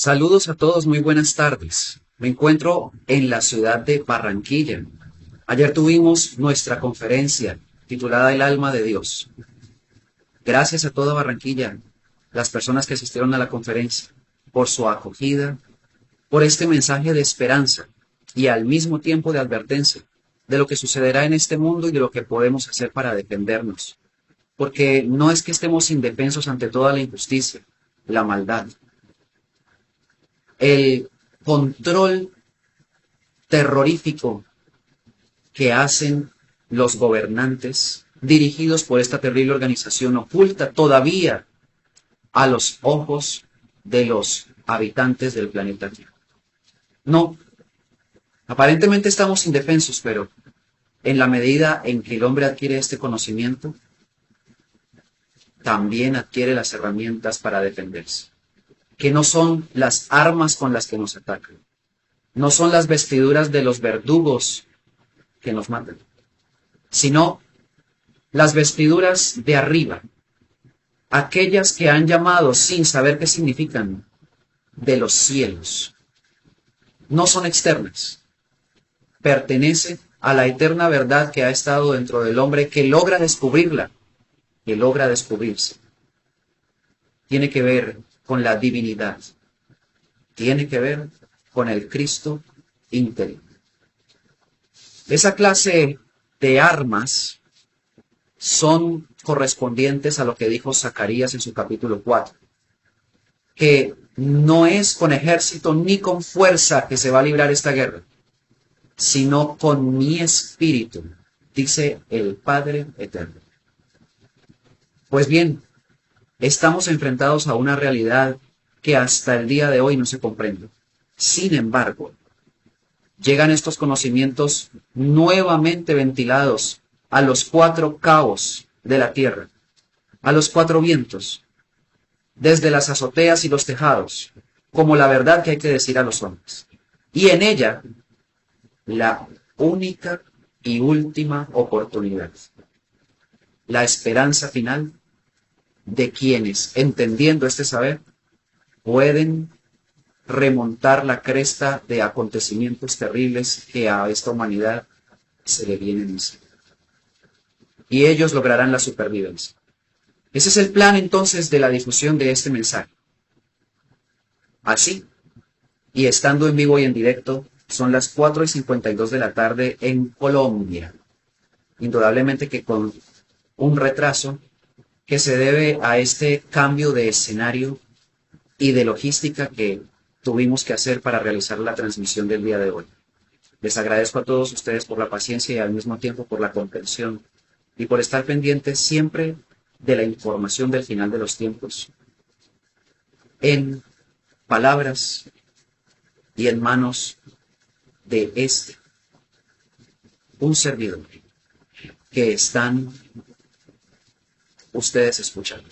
Saludos a todos, muy buenas tardes. Me encuentro en la ciudad de Barranquilla. Ayer tuvimos nuestra conferencia titulada El alma de Dios. Gracias a toda Barranquilla, las personas que asistieron a la conferencia, por su acogida, por este mensaje de esperanza y al mismo tiempo de advertencia de lo que sucederá en este mundo y de lo que podemos hacer para defendernos. Porque no es que estemos indefensos ante toda la injusticia, la maldad, el control terrorífico que hacen los gobernantes dirigidos por esta terrible organización oculta todavía a los ojos de los habitantes del planeta Tierra. No, aparentemente estamos indefensos, pero en la medida en que el hombre adquiere este conocimiento, también adquiere las herramientas para defenderse, que no son las armas con las que nos atacan, no son las vestiduras de los verdugos que nos matan, sino las vestiduras de arriba, aquellas que han llamado sin saber qué significan, de los cielos. No son externas, pertenece a la eterna verdad que ha estado dentro del hombre, que logra descubrirla, que logra descubrirse. Tiene que ver con la divinidad, tiene que ver con el Cristo interior. Esa clase de armas son correspondientes a lo que dijo Zacarías en su capítulo 4, que no es con ejército ni con fuerza que se va a librar esta guerra, sino con mi espíritu, dice el Padre Eterno. Pues bien, estamos enfrentados a una realidad que hasta el día de hoy no se comprende. Sin embargo, llegan estos conocimientos nuevamente ventilados a los cuatro cabos de la tierra, a los cuatro vientos, desde las azoteas y los tejados, como la verdad que hay que decir a los hombres. Y en ella, la única y última oportunidad, la esperanza final de quienes, entendiendo este saber, pueden remontar la cresta de acontecimientos terribles que a esta humanidad se le vienen encima. Y ellos lograrán la supervivencia. Ese es el plan entonces de la difusión de este mensaje. Así, y estando en vivo y en directo, son las 4:52 de la tarde en Colombia. Indudablemente que con un retraso que se debe a este cambio de escenario y de logística que tuvimos que hacer para realizar la transmisión del día de hoy. Les agradezco a todos ustedes por la paciencia y al mismo tiempo por la comprensión y por estar pendientes siempre de la información del final de los tiempos en palabras y en manos de un servidor que están ustedes escuchando.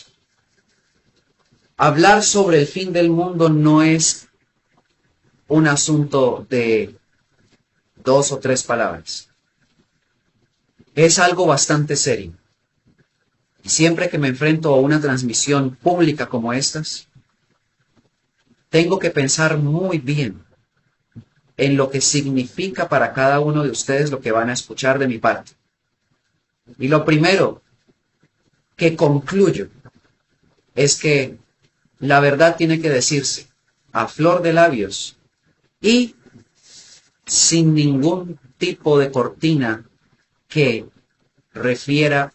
Hablar sobre el fin del mundo no es un asunto de 2 o 3 palabras. Es algo bastante serio. Y siempre que me enfrento a una transmisión pública como estas, tengo que pensar muy bien en lo que significa para cada uno de ustedes lo que van a escuchar de mi parte. Y lo primero que concluyo es que la verdad tiene que decirse a flor de labios y sin ningún tipo de cortina que refiera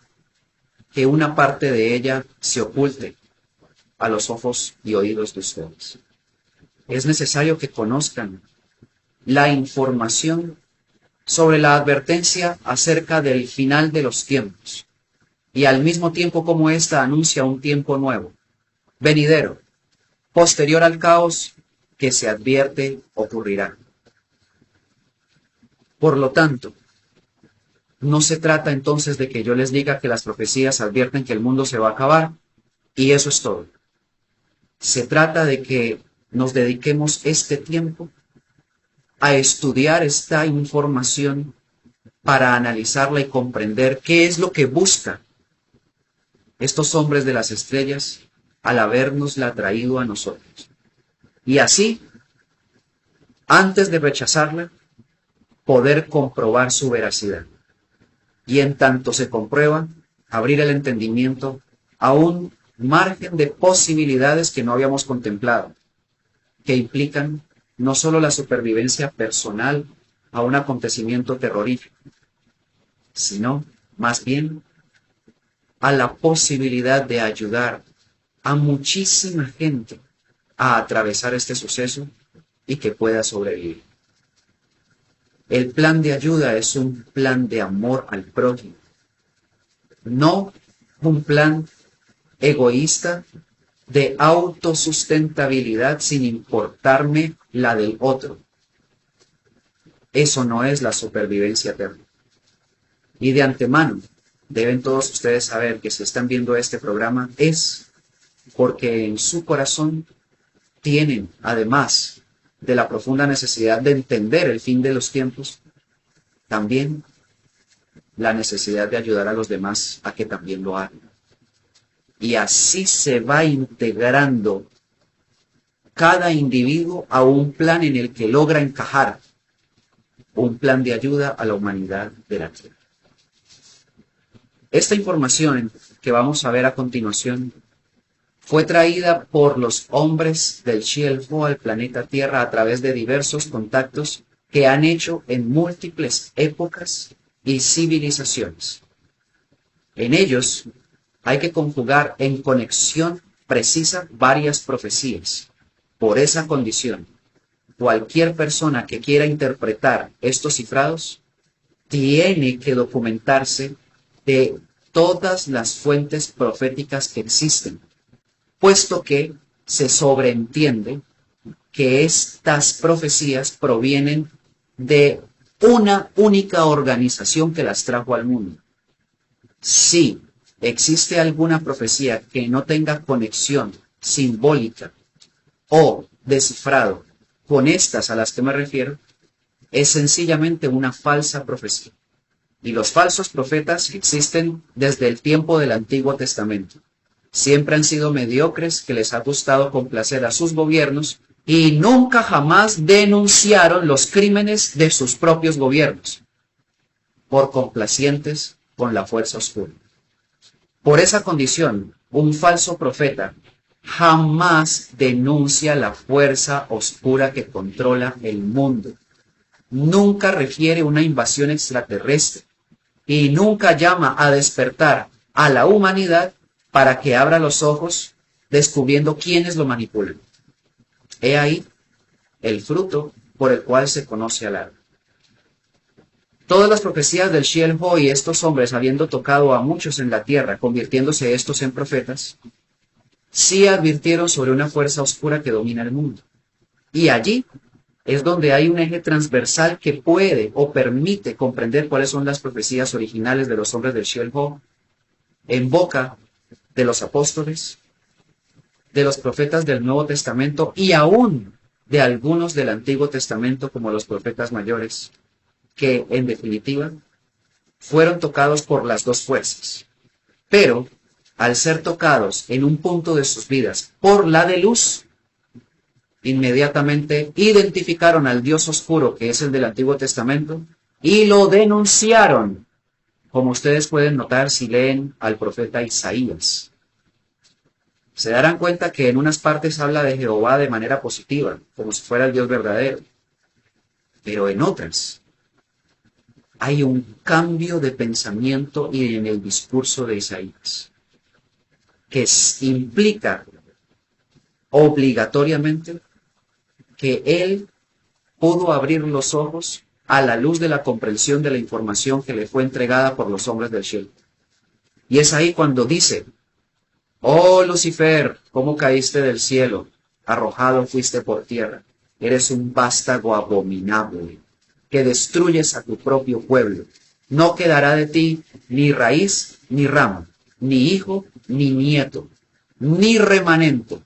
que una parte de ella se oculte a los ojos y oídos de ustedes. Es necesario que conozcan la información sobre la advertencia acerca del final de los tiempos y al mismo tiempo como ésta anuncia un tiempo nuevo, venidero, posterior al caos que se advierte ocurrirá. Por lo tanto, no se trata entonces de que yo les diga que las profecías advierten que el mundo se va a acabar y eso es todo. Se trata de que nos dediquemos este tiempo a estudiar esta información para analizarla y comprender qué es lo que buscan estos hombres de las estrellas al habérnosla traído a nosotros. Y así, antes de rechazarla, poder comprobar su veracidad. Y en tanto se comprueba, abrir el entendimiento a un margen de posibilidades que no habíamos contemplado, que implican no solo la supervivencia personal a un acontecimiento terrorífico, sino más bien a la posibilidad de ayudar a muchísima gente a atravesar este suceso y que pueda sobrevivir. El plan de ayuda es un plan de amor al prójimo, no un plan egoísta de autosustentabilidad sin importarme la del otro. Eso no es la supervivencia eterna. Y de antemano, deben todos ustedes saber que si están viendo este programa es porque en su corazón tienen, además de la profunda necesidad de entender el fin de los tiempos, también la necesidad de ayudar a los demás a que también lo hagan. Y así se va integrando cada individuo a un plan en el que logra encajar, un plan de ayuda a la humanidad de la Tierra. Esta información que vamos a ver a continuación fue traída por los hombres del Xielho al planeta Tierra a través de diversos contactos que han hecho en múltiples épocas y civilizaciones. En ellos hay que conjugar en conexión precisa varias profecías. Por esa condición, cualquier persona que quiera interpretar estos cifrados tiene que documentarse de todas las fuentes proféticas que existen, puesto que se sobreentiende que estas profecías provienen de una única organización que las trajo al mundo. Si existe alguna profecía que no tenga conexión simbólica o descifrado con estas a las que me refiero, es sencillamente una falsa profecía. Y los falsos profetas existen desde el tiempo del Antiguo Testamento. Siempre han sido mediocres que les ha gustado complacer a sus gobiernos y nunca jamás denunciaron los crímenes de sus propios gobiernos, por complacientes con la fuerza oscura. Por esa condición, un falso profeta jamás denuncia la fuerza oscura que controla el mundo. Nunca refiere una invasión extraterrestre y nunca llama a despertar a la humanidad para que abra los ojos descubriendo quiénes lo manipulan. He ahí el fruto por el cual se conoce al árbol. Todas las profecías del Xielho y estos hombres habiendo tocado a muchos en la tierra, convirtiéndose estos en profetas, sí advirtieron sobre una fuerza oscura que domina el mundo. Y allí es donde hay un eje transversal que puede o permite comprender cuáles son las profecías originales de los hombres del Xielho en boca de los apóstoles, de los profetas del Nuevo Testamento y aún de algunos del Antiguo Testamento como los profetas mayores, que en definitiva fueron tocados por las dos fuerzas. Pero al ser tocados en un punto de sus vidas por la de luz, inmediatamente identificaron al Dios oscuro, que es el del Antiguo Testamento, y lo denunciaron, como ustedes pueden notar si leen al profeta Isaías. Se darán cuenta que en unas partes habla de Jehová de manera positiva, como si fuera el Dios verdadero, pero en otras hay un cambio de pensamiento y en el discurso de Isaías, que implica obligatoriamente que él pudo abrir los ojos a la luz de la comprensión de la información que le fue entregada por los hombres del Xielho. Y es ahí cuando dice: oh Lucifer, ¿cómo caíste del cielo? Arrojado fuiste por tierra. Eres un vástago abominable, que destruyes a tu propio pueblo. No quedará de ti ni raíz ni rama, ni hijo ni nieto, ni remanente.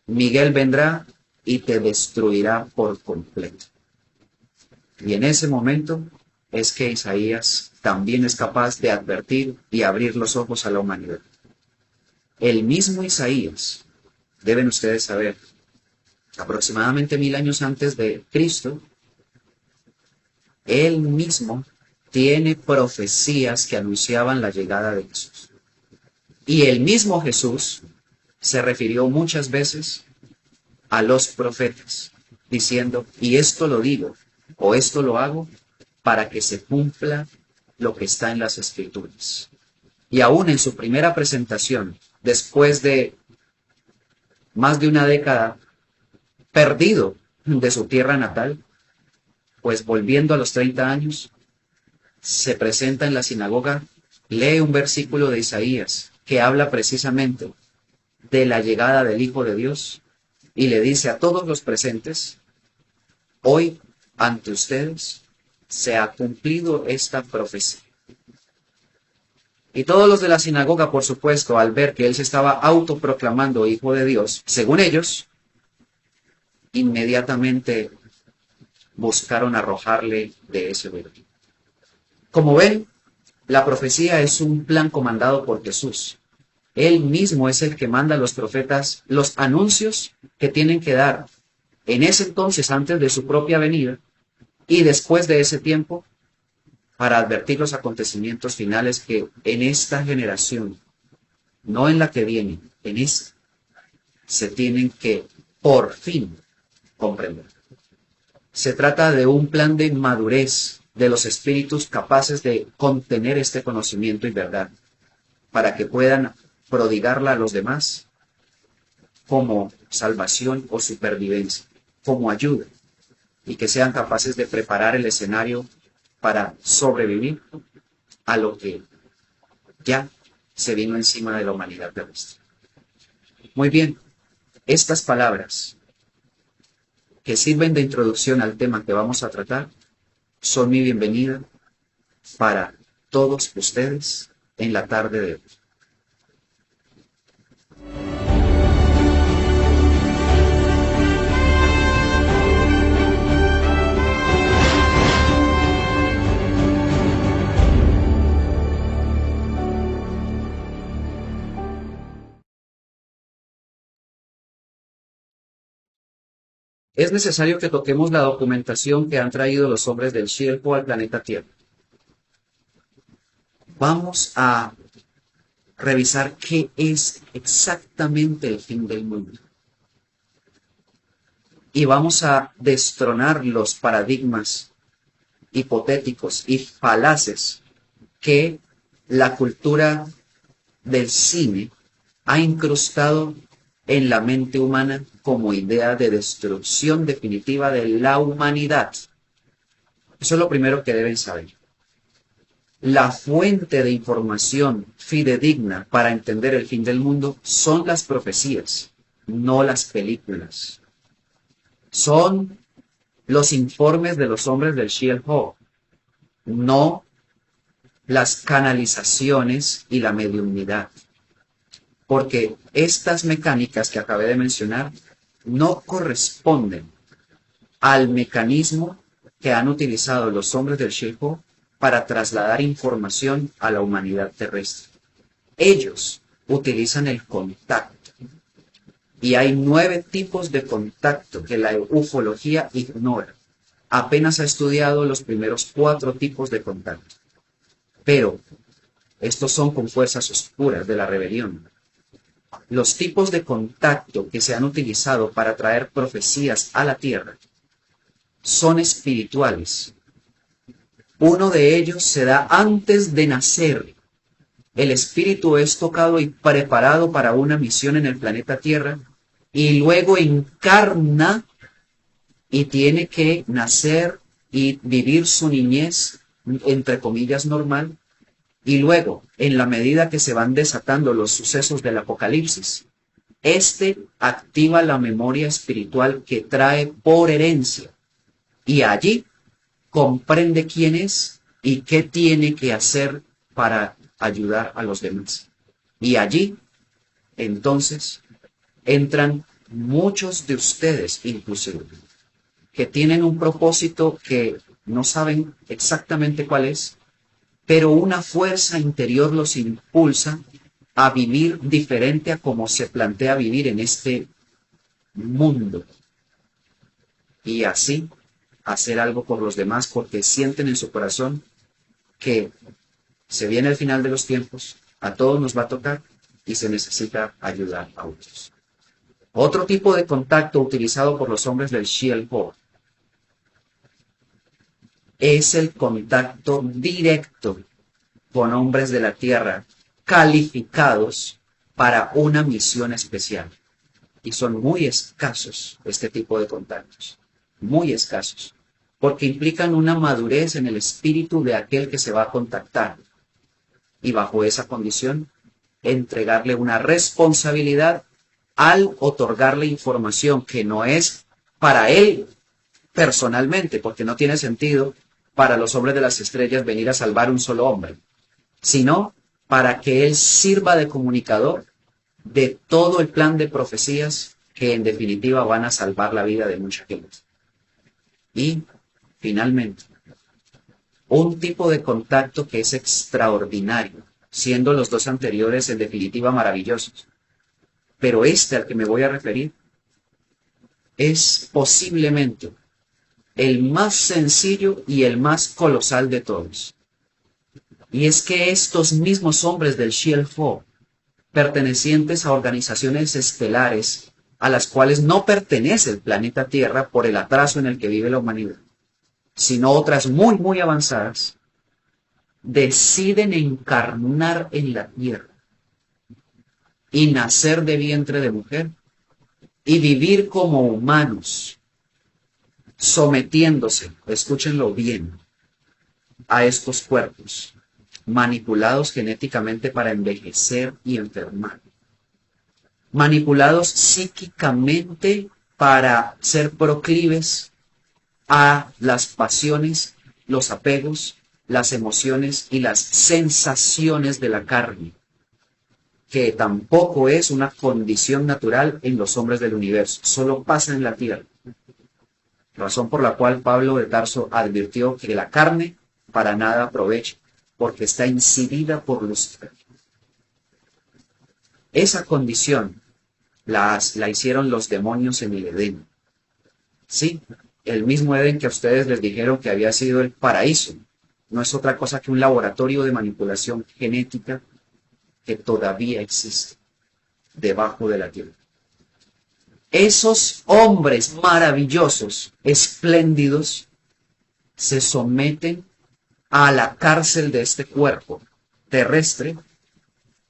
Miguel vendrá y te destruirá por completo. Y en ese momento es que Isaías también es capaz de advertir y abrir los ojos a la humanidad. El mismo Isaías, deben ustedes saber, aproximadamente 1000 años antes de Cristo, él mismo tiene profecías que anunciaban la llegada de Jesús. Y el mismo Jesús se refirió muchas veces a los profetas, diciendo, y esto lo digo, o esto lo hago, para que se cumpla lo que está en las Escrituras. Y aún en su primera presentación, después de más de una década perdido de su tierra natal, pues volviendo a los 30 años, se presenta en la sinagoga, lee un versículo de Isaías que habla precisamente de la llegada del Hijo de Dios y le dice a todos los presentes, hoy ante ustedes se ha cumplido esta profecía. Y todos los de la sinagoga, por supuesto, al ver que él se estaba autoproclamando Hijo de Dios, según ellos, inmediatamente buscaron arrojarle de ese lugar. Como ven, la profecía es un plan comandado por Jesús. Él mismo es el que manda a los profetas los anuncios que tienen que dar en ese entonces antes de su propia venida y después de ese tiempo para advertir los acontecimientos finales que en esta generación, no en la que viene, en esta, se tienen que por fin comprender. Se trata de un plan de madurez de los espíritus capaces de contener este conocimiento y verdad para que puedan prodigarla a los demás como salvación o supervivencia, como ayuda, y que sean capaces de preparar el escenario para sobrevivir a lo que ya se vino encima de la humanidad terrestre. Muy bien, estas palabras que sirven de introducción al tema que vamos a tratar son mi bienvenida para todos ustedes en la tarde de hoy. Es necesario que toquemos la documentación que han traído los hombres del Shilpo al planeta Tierra. Vamos a revisar qué es exactamente el fin del mundo. Y vamos a destronar los paradigmas hipotéticos y falaces que la cultura del cine ha incrustado en la mente humana como idea de destrucción definitiva de la humanidad. Eso es lo primero que deben saber. La fuente de información fidedigna para entender el fin del mundo son las profecías, no las películas. Son los informes de los hombres del Shilpo, no las canalizaciones y la mediunidad. Porque estas mecánicas que acabé de mencionar no corresponden al mecanismo que han utilizado los hombres del Shilpo para trasladar información a la humanidad terrestre. Ellos utilizan el contacto. Y hay 9 tipos de contacto que la ufología ignora. Apenas ha estudiado los primeros 4 tipos de contacto. Pero estos son con fuerzas oscuras de la rebelión. Los tipos de contacto que se han utilizado para traer profecías a la tierra son espirituales. Uno de ellos se da antes de nacer. El espíritu es tocado y preparado para una misión en el planeta Tierra y luego encarna y tiene que nacer y vivir su niñez, entre comillas, normal. Y luego, en la medida que se van desatando los sucesos del Apocalipsis, este activa la memoria espiritual que trae por herencia. Y allí comprende quién es y qué tiene que hacer para ayudar a los demás. Y allí, entonces, entran muchos de ustedes, inclusive, que tienen un propósito que no saben exactamente cuál es, pero una fuerza interior los impulsa a vivir diferente a como se plantea vivir en este mundo. y así hacer algo por los demás porque sienten en su corazón que se viene el final de los tiempos, a todos nos va a tocar y se necesita ayudar a otros. Otro tipo de contacto utilizado por los hombres del Shield Hall es el contacto directo con hombres de la tierra calificados para una misión especial. Y son muy escasos este tipo de contactos, muy escasos, porque implican una madurez en el espíritu de aquel que se va a contactar. Y bajo esa condición, entregarle una responsabilidad al otorgarle información que no es para él personalmente, porque no tiene sentido para los hombres de las estrellas venir a salvar un solo hombre, sino para que él sirva de comunicador de todo el plan de profecías que en definitiva van a salvar la vida de mucha gente. Y, finalmente, un tipo de contacto que es extraordinario, siendo los dos anteriores en definitiva maravillosos. Pero este al que me voy a referir es posiblemente el más sencillo y el más colosal de todos. Y es que estos mismos hombres del Shield Hall, pertenecientes a organizaciones estelares a las cuales no pertenece el planeta Tierra por el atraso en el que vive la humanidad, sino otras muy, muy avanzadas, deciden encarnar en la Tierra y nacer de vientre de mujer y vivir como humanos, sometiéndose, escúchenlo bien, a estos cuerpos, manipulados genéticamente para envejecer y enfermar, manipulados psíquicamente para ser proclives a las pasiones, los apegos, las emociones y las sensaciones de la carne, que tampoco es una condición natural en los hombres del universo, solo pasa en la tierra. Razón por la cual Pablo de Tarso advirtió que la carne para nada aprovecha, porque está incidida por Lucifer. Esa condición la hicieron los demonios en el Edén. Sí, el mismo Edén que a ustedes les dijeron que había sido el paraíso. No es otra cosa que un laboratorio de manipulación genética que todavía existe debajo de la tierra. Esos hombres maravillosos, espléndidos, se someten a la cárcel de este cuerpo terrestre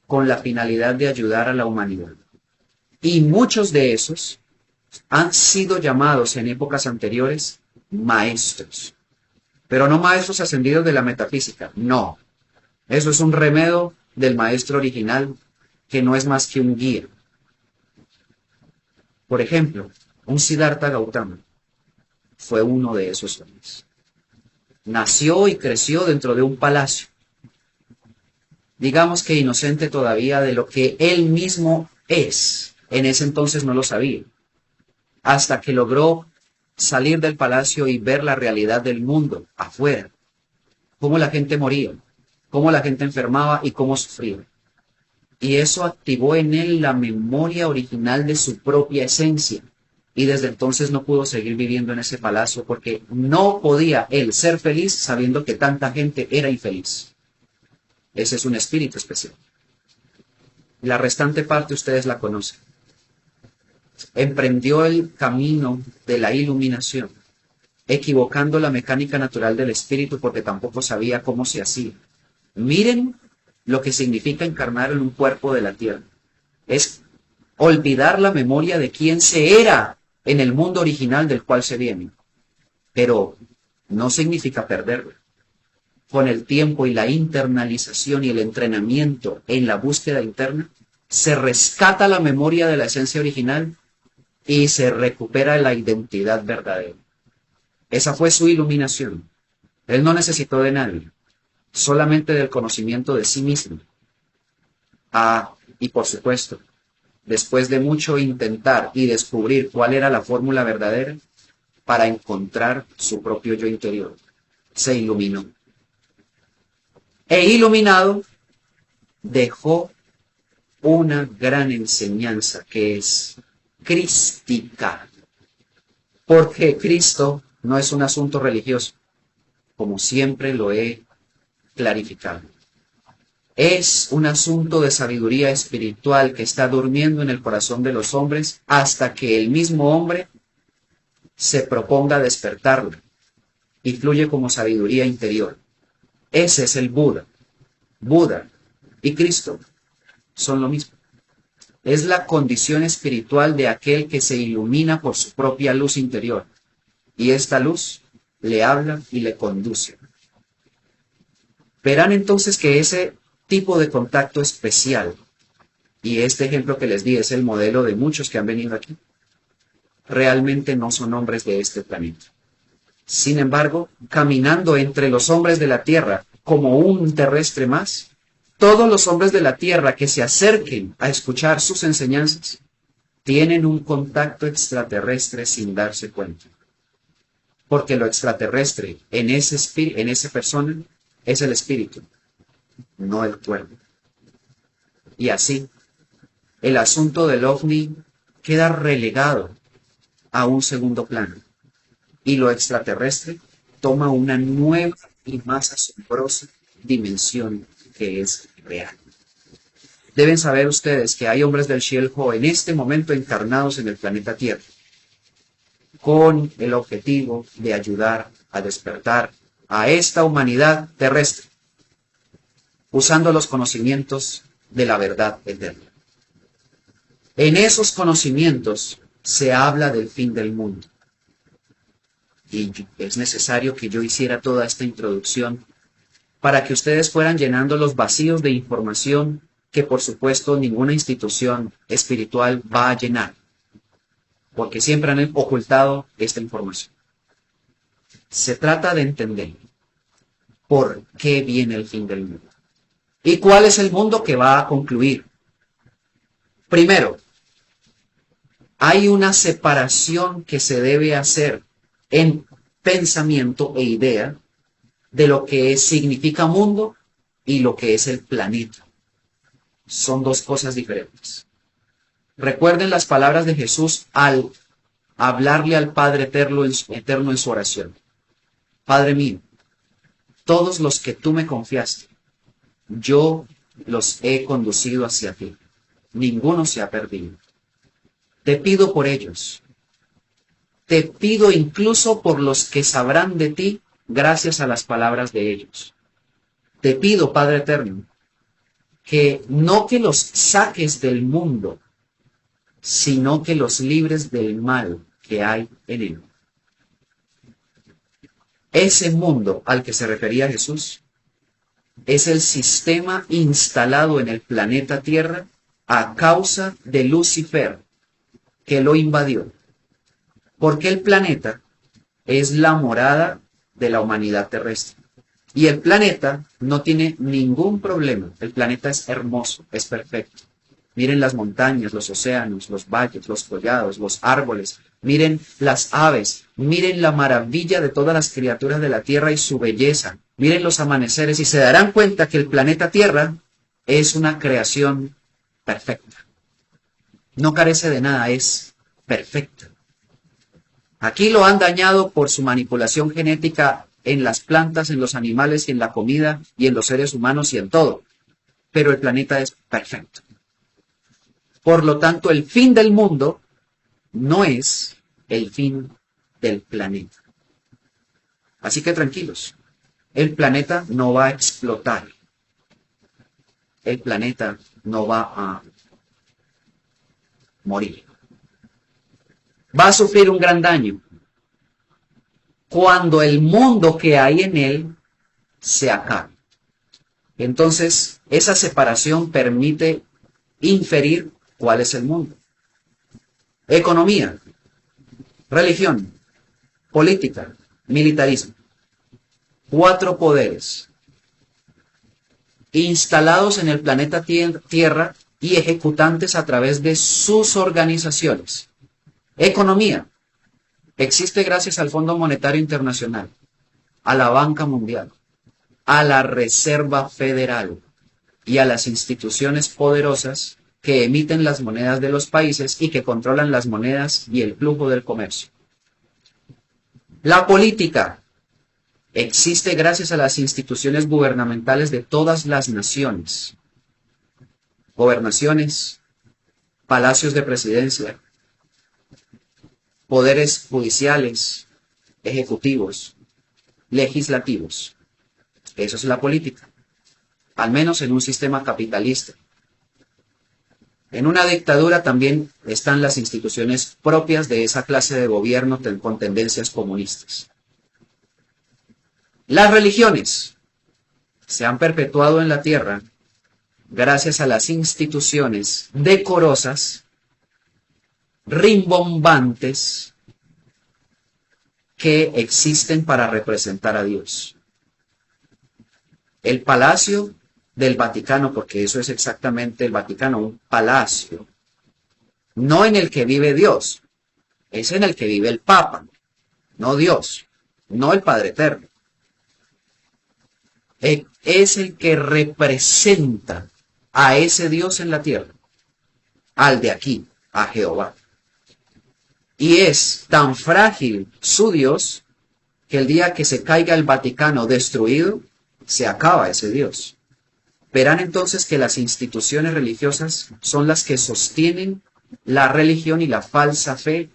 con la finalidad de ayudar a la humanidad. Y muchos de esos han sido llamados en épocas anteriores maestros, pero no maestros ascendidos de la metafísica, no. Eso es un remedio del maestro original que no es más que un guía. Por ejemplo, un Siddhartha Gautama fue uno de esos hombres. Nació y creció dentro de un palacio, digamos que inocente todavía de lo que él mismo es. En ese entonces no lo sabía, hasta que logró salir del palacio y ver la realidad del mundo afuera, cómo la gente moría, cómo la gente enfermaba y cómo sufría. Y eso activó en él la memoria original de su propia esencia. Y desde entonces no pudo seguir viviendo en ese palacio porque no podía él ser feliz sabiendo que tanta gente era infeliz. Ese es un espíritu especial. La restante parte ustedes la conocen. Emprendió el camino de la iluminación, equivocando la mecánica natural del espíritu porque tampoco sabía cómo se hacía. Miren lo que significa encarnar en un cuerpo de la tierra. Es olvidar la memoria de quién se era en el mundo original del cual se viene. Pero no significa perderlo. Con el tiempo y la internalización y el entrenamiento en la búsqueda interna, se rescata la memoria de la esencia original y se recupera la identidad verdadera. Esa fue su iluminación. Él no necesitó de nadie, solamente del conocimiento de sí mismo. Y por supuesto, después de mucho intentar y descubrir cuál era la fórmula verdadera, para encontrar su propio yo interior, se iluminó. E iluminado, dejó una gran enseñanza que es crística. Porque Cristo no es un asunto religioso, como siempre lo he clarificado. Es un asunto de sabiduría espiritual que está durmiendo en el corazón de los hombres hasta que el mismo hombre se proponga despertarlo y fluye como sabiduría interior. Ese es el Buda. Buda y Cristo son lo mismo. Es la condición espiritual de aquel que se ilumina por su propia luz interior. Y esta luz le habla y le conduce. Verán entonces que ese tipo de contacto especial, y este ejemplo que les di es el modelo de muchos que han venido aquí, realmente no son hombres de este planeta. Sin embargo, caminando entre los hombres de la Tierra como un terrestre más, todos los hombres de la Tierra que se acerquen a escuchar sus enseñanzas tienen un contacto extraterrestre sin darse cuenta. Porque lo extraterrestre en esa persona es el espíritu, no el cuerpo. Y así, el asunto del ovni queda relegado a un segundo plano. Y lo extraterrestre toma una nueva y más asombrosa dimensión que es real. Deben saber ustedes que hay hombres del Xielho en este momento encarnados en el planeta Tierra, con el objetivo de ayudar a despertar a esta humanidad terrestre, usando los conocimientos de la verdad eterna. En esos conocimientos se habla del fin del mundo. Y es necesario que yo hiciera toda esta introducción para que ustedes fueran llenando los vacíos de información que por supuesto ninguna institución espiritual va a llenar, porque siempre han ocultado esta información. Se trata de entender por qué viene el fin del mundo y cuál es el mundo que va a concluir. Primero, hay una separación que se debe hacer en pensamiento e idea de lo que significa mundo y lo que es el planeta. Son dos cosas diferentes. Recuerden las palabras de Jesús al hablarle al Padre eterno en su oración. Padre mío, todos los que tú me confiaste, yo los he conducido hacia ti. Ninguno se ha perdido. Te pido por ellos. Te pido incluso por los que sabrán de ti gracias a las palabras de ellos. Te pido, Padre eterno, que no que los saques del mundo, sino que los libres del mal que hay en él. Ese mundo al que se refería Jesús es el sistema instalado en el planeta Tierra a causa de Lucifer, que lo invadió. Porque el planeta es la morada de la humanidad terrestre. Y el planeta no tiene ningún problema. El planeta es hermoso, es perfecto. Miren las montañas, los océanos, los valles, los collados, los árboles. Miren las aves. Miren la maravilla de todas las criaturas de la Tierra y su belleza. Miren los amaneceres y se darán cuenta que el planeta Tierra es una creación perfecta. No carece de nada, es perfecta. Aquí lo han dañado por su manipulación genética en las plantas, en los animales y en la comida y en los seres humanos y en todo. Pero el planeta es perfecto. Por lo tanto, el fin del mundo no es el fin del planeta. Así que tranquilos, el planeta no va a explotar. El planeta no va a morir. Va a sufrir un gran daño cuando el mundo que hay en él se acabe. Entonces, esa separación permite inferir cuál es el mundo. Economía, religión, política, militarismo. 4 poderes instalados en el planeta Tierra y ejecutantes a través de sus organizaciones. Economía. Existe gracias al Fondo Monetario Internacional, a la Banca Mundial, a la Reserva Federal y a las instituciones poderosas que emiten las monedas de los países y que controlan las monedas y el flujo del comercio. La política existe gracias a las instituciones gubernamentales de todas las naciones. Gobernaciones, palacios de presidencia, poderes judiciales, ejecutivos, legislativos. Eso es la política, al menos en un sistema capitalista. En una dictadura también están las instituciones propias de esa clase de gobierno con tendencias comunistas. Las religiones se han perpetuado en la tierra gracias a las instituciones decorosas, rimbombantes, que existen para representar a Dios. El Palacio del Vaticano, porque eso es exactamente el Vaticano, un palacio, no en el que vive Dios, es en el que vive el Papa, no Dios, no el Padre Eterno. Es el que representa a ese Dios en la tierra, al de aquí, a Jehová. Y es tan frágil su Dios que el día que se caiga el Vaticano destruido, se acaba ese Dios. Verán entonces que las instituciones religiosas son las que sostienen la religión y la falsa fe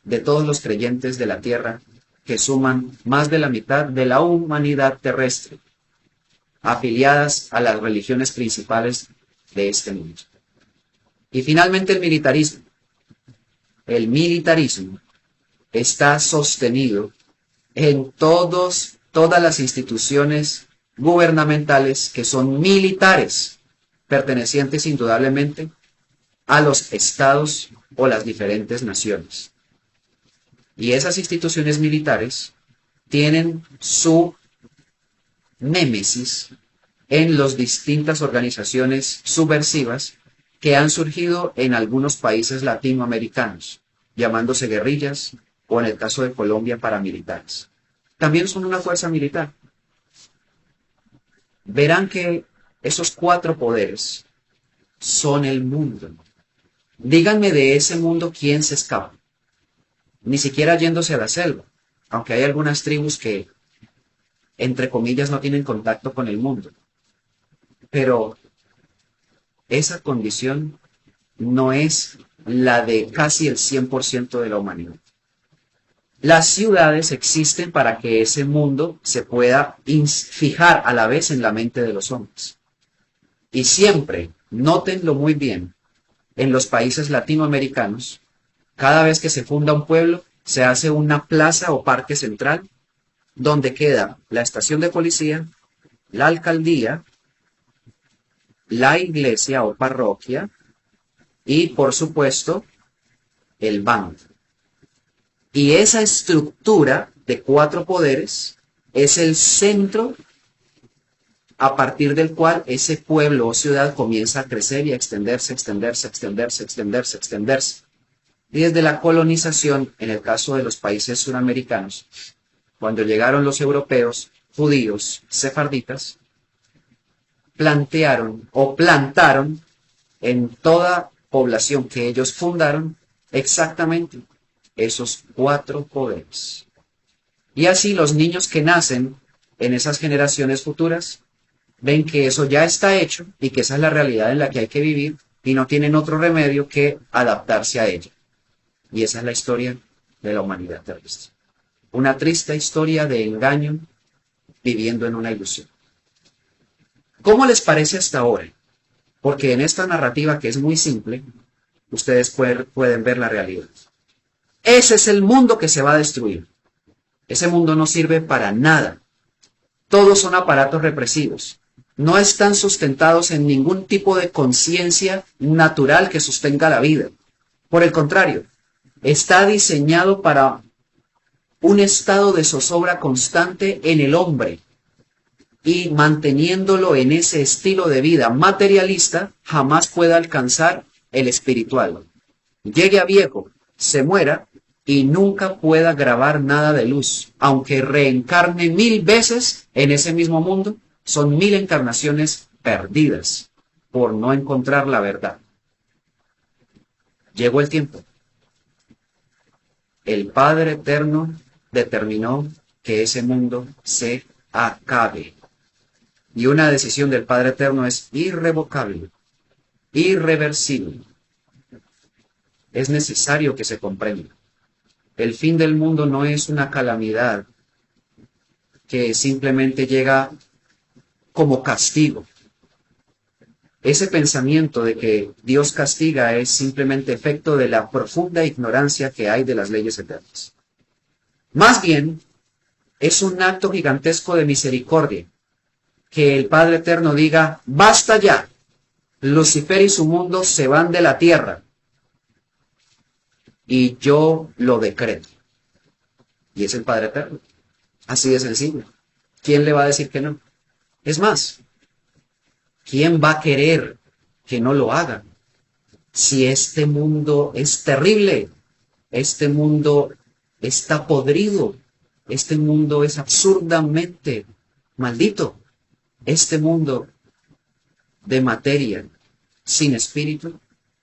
de todos los creyentes de la tierra, que suman más de la mitad de la humanidad terrestre, afiliadas a las religiones principales de este mundo. Y finalmente el militarismo. El militarismo está sostenido en todas las instituciones gubernamentales que son militares, pertenecientes indudablemente a los estados o las diferentes naciones. Y esas instituciones militares tienen su némesis en las distintas organizaciones subversivas que han surgido en algunos países latinoamericanos, llamándose guerrillas, o en el caso de Colombia, paramilitares. También son una fuerza militar. Verán que esos cuatro poderes son el mundo. Díganme de ese mundo quién se escapa. Ni siquiera yéndose a la selva, aunque hay algunas tribus que, entre comillas, no tienen contacto con el mundo. Pero esa condición no es la de casi el 100% de la humanidad. Las ciudades existen para que ese mundo se pueda fijar a la vez en la mente de los hombres. Y siempre, nótenlo muy bien, en los países latinoamericanos, cada vez que se funda un pueblo, se hace una plaza o parque central donde queda la estación de policía, la alcaldía, la iglesia o parroquia y, por supuesto, el banco. Y esa estructura de cuatro poderes es el centro a partir del cual ese pueblo o ciudad comienza a crecer y a extenderse. Y desde la colonización, en el caso de los países suramericanos, cuando llegaron los europeos, judíos, sefarditas, plantaron en toda población que ellos fundaron exactamente esos cuatro poderes. Y así los niños que nacen en esas generaciones futuras ven que eso ya está hecho y que esa es la realidad en la que hay que vivir y no tienen otro remedio que adaptarse a ella. Y esa es la historia de la humanidad terrestre. Una triste historia de engaño viviendo en una ilusión. ¿Cómo les parece hasta ahora? Porque en esta narrativa, que es muy simple, ustedes pueden ver la realidad. Ese es el mundo que se va a destruir. Ese mundo no sirve para nada. Todos son aparatos represivos. No están sustentados en ningún tipo de conciencia natural que sostenga la vida. Por el contrario, está diseñado para un estado de zozobra constante en el hombre. Y manteniéndolo en ese estilo de vida materialista, jamás pueda alcanzar el espiritual. Llegue a viejo, se muera y nunca pueda grabar nada de luz, aunque reencarne 1000 veces en ese mismo mundo, son 1000 encarnaciones perdidas por no encontrar la verdad. Llegó el tiempo. El Padre Eterno determinó que ese mundo se acabe. Y una decisión del Padre Eterno es irrevocable, irreversible. Es necesario que se comprenda. El fin del mundo no es una calamidad que simplemente llega como castigo. Ese pensamiento de que Dios castiga es simplemente efecto de la profunda ignorancia que hay de las leyes eternas. Más bien, es un acto gigantesco de misericordia, que el Padre Eterno diga, basta ya, Lucifer y su mundo se van de la tierra, y yo lo decreto. Y es el Padre Eterno. Así de sencillo. ¿Quién le va a decir que no? Es más, ¿quién va a querer que no lo haga? Si este mundo es terrible, este mundo está podrido, este mundo es absurdamente maldito, este mundo de materia sin espíritu,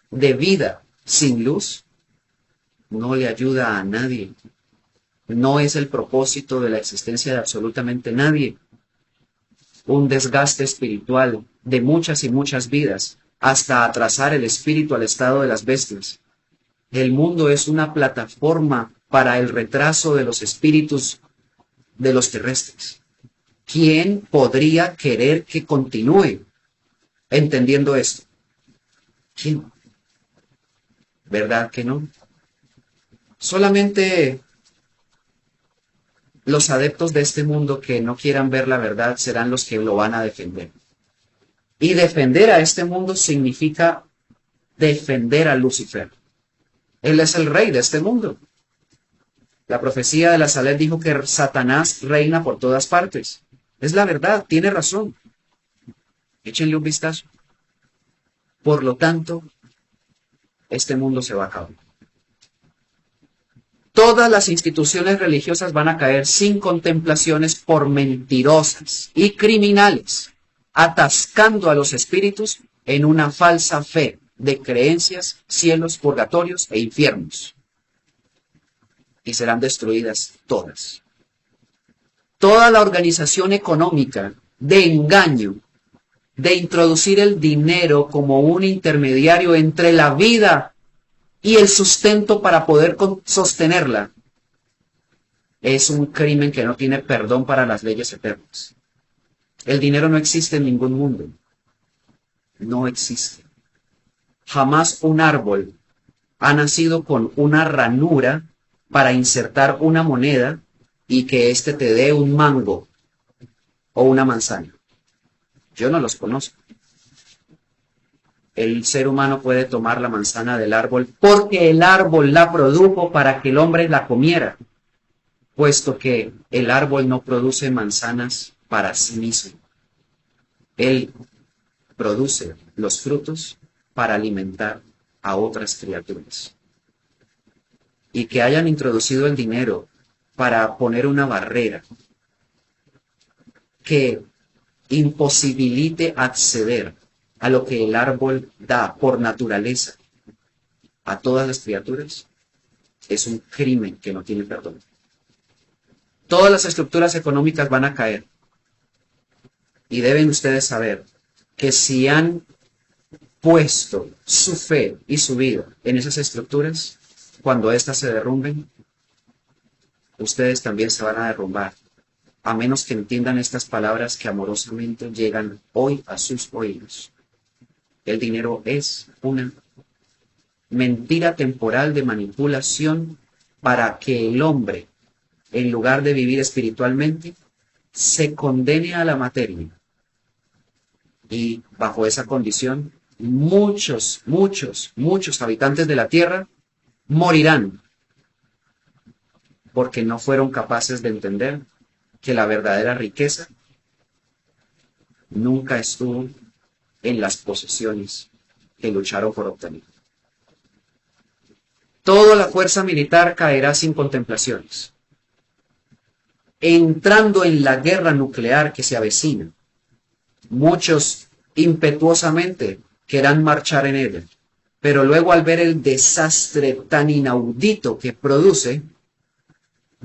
de vida sin luz, no le ayuda a nadie. No es el propósito de la existencia de absolutamente nadie. Un desgaste espiritual de muchas y muchas vidas, hasta atrasar el espíritu al estado de las bestias. El mundo es una plataforma para el retraso de los espíritus de los terrestres. ¿Quién podría querer que continúe entendiendo esto? ¿Quién? ¿Verdad que no? Solamente los adeptos de este mundo que no quieran ver la verdad serán los que lo van a defender. Y defender a este mundo significa defender a Lucifer. Él es el rey de este mundo. La profecía de la Saled dijo que Satanás reina por todas partes. Es la verdad, tiene razón. Échenle un vistazo. Por lo tanto, este mundo se va a acabar. Todas las instituciones religiosas van a caer sin contemplaciones por mentirosas y criminales, atascando a los espíritus en una falsa fe de creencias, cielos, purgatorios e infiernos. Y serán destruidas todas. Toda la organización económica de engaño, de introducir el dinero como un intermediario entre la vida y el sustento para poder sostenerla, es un crimen que no tiene perdón para las leyes eternas. El dinero no existe en ningún mundo. No existe. Jamás un árbol ha nacido con una ranura para insertar una moneda y que éste te dé un mango o una manzana. Yo no los conozco. El ser humano puede tomar la manzana del árbol porque el árbol la produjo para que el hombre la comiera, puesto que el árbol no produce manzanas para sí mismo. Él produce los frutos para alimentar a otras criaturas. Y que hayan introducido el dinero para poner una barrera que imposibilite acceder a lo que el árbol da por naturaleza a todas las criaturas, es un crimen que no tiene perdón. Todas las estructuras económicas van a caer. Y deben ustedes saber que si han puesto su fe y su vida en esas estructuras, cuando éstas se derrumben, ustedes también se van a derrumbar, a menos que entiendan estas palabras que amorosamente llegan hoy a sus oídos. El dinero es una mentira temporal de manipulación para que el hombre, en lugar de vivir espiritualmente, se condene a la materia. Y bajo esa condición, muchos habitantes de la tierra morirán porque no fueron capaces de entender que la verdadera riqueza nunca estuvo en las posesiones que lucharon por obtener. Toda la fuerza militar caerá sin contemplaciones. Entrando en la guerra nuclear que se avecina, muchos impetuosamente querrán marchar en ella, pero luego al ver el desastre tan inaudito que produce,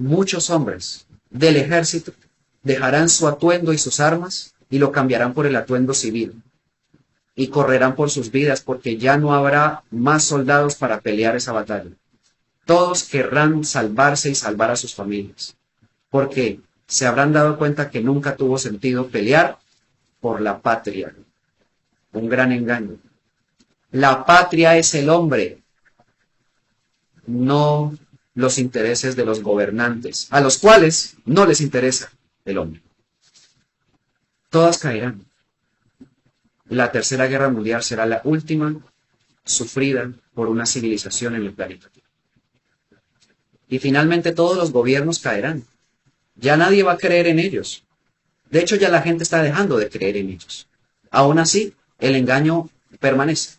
muchos hombres del ejército dejarán su atuendo y sus armas y lo cambiarán por el atuendo civil y correrán por sus vidas porque ya no habrá más soldados para pelear esa batalla. Todos querrán salvarse y salvar a sus familias, porque se habrán dado cuenta que nunca tuvo sentido pelear por la patria. Un gran engaño. La patria es el hombre, no los intereses de los gobernantes, a los cuales no les interesa el hombre. Todas caerán. La Tercera Guerra Mundial será la última sufrida por una civilización en el planeta. Y finalmente todos los gobiernos caerán. Ya nadie va a creer en ellos. De hecho, ya la gente está dejando de creer en ellos. Aún así, el engaño permanece.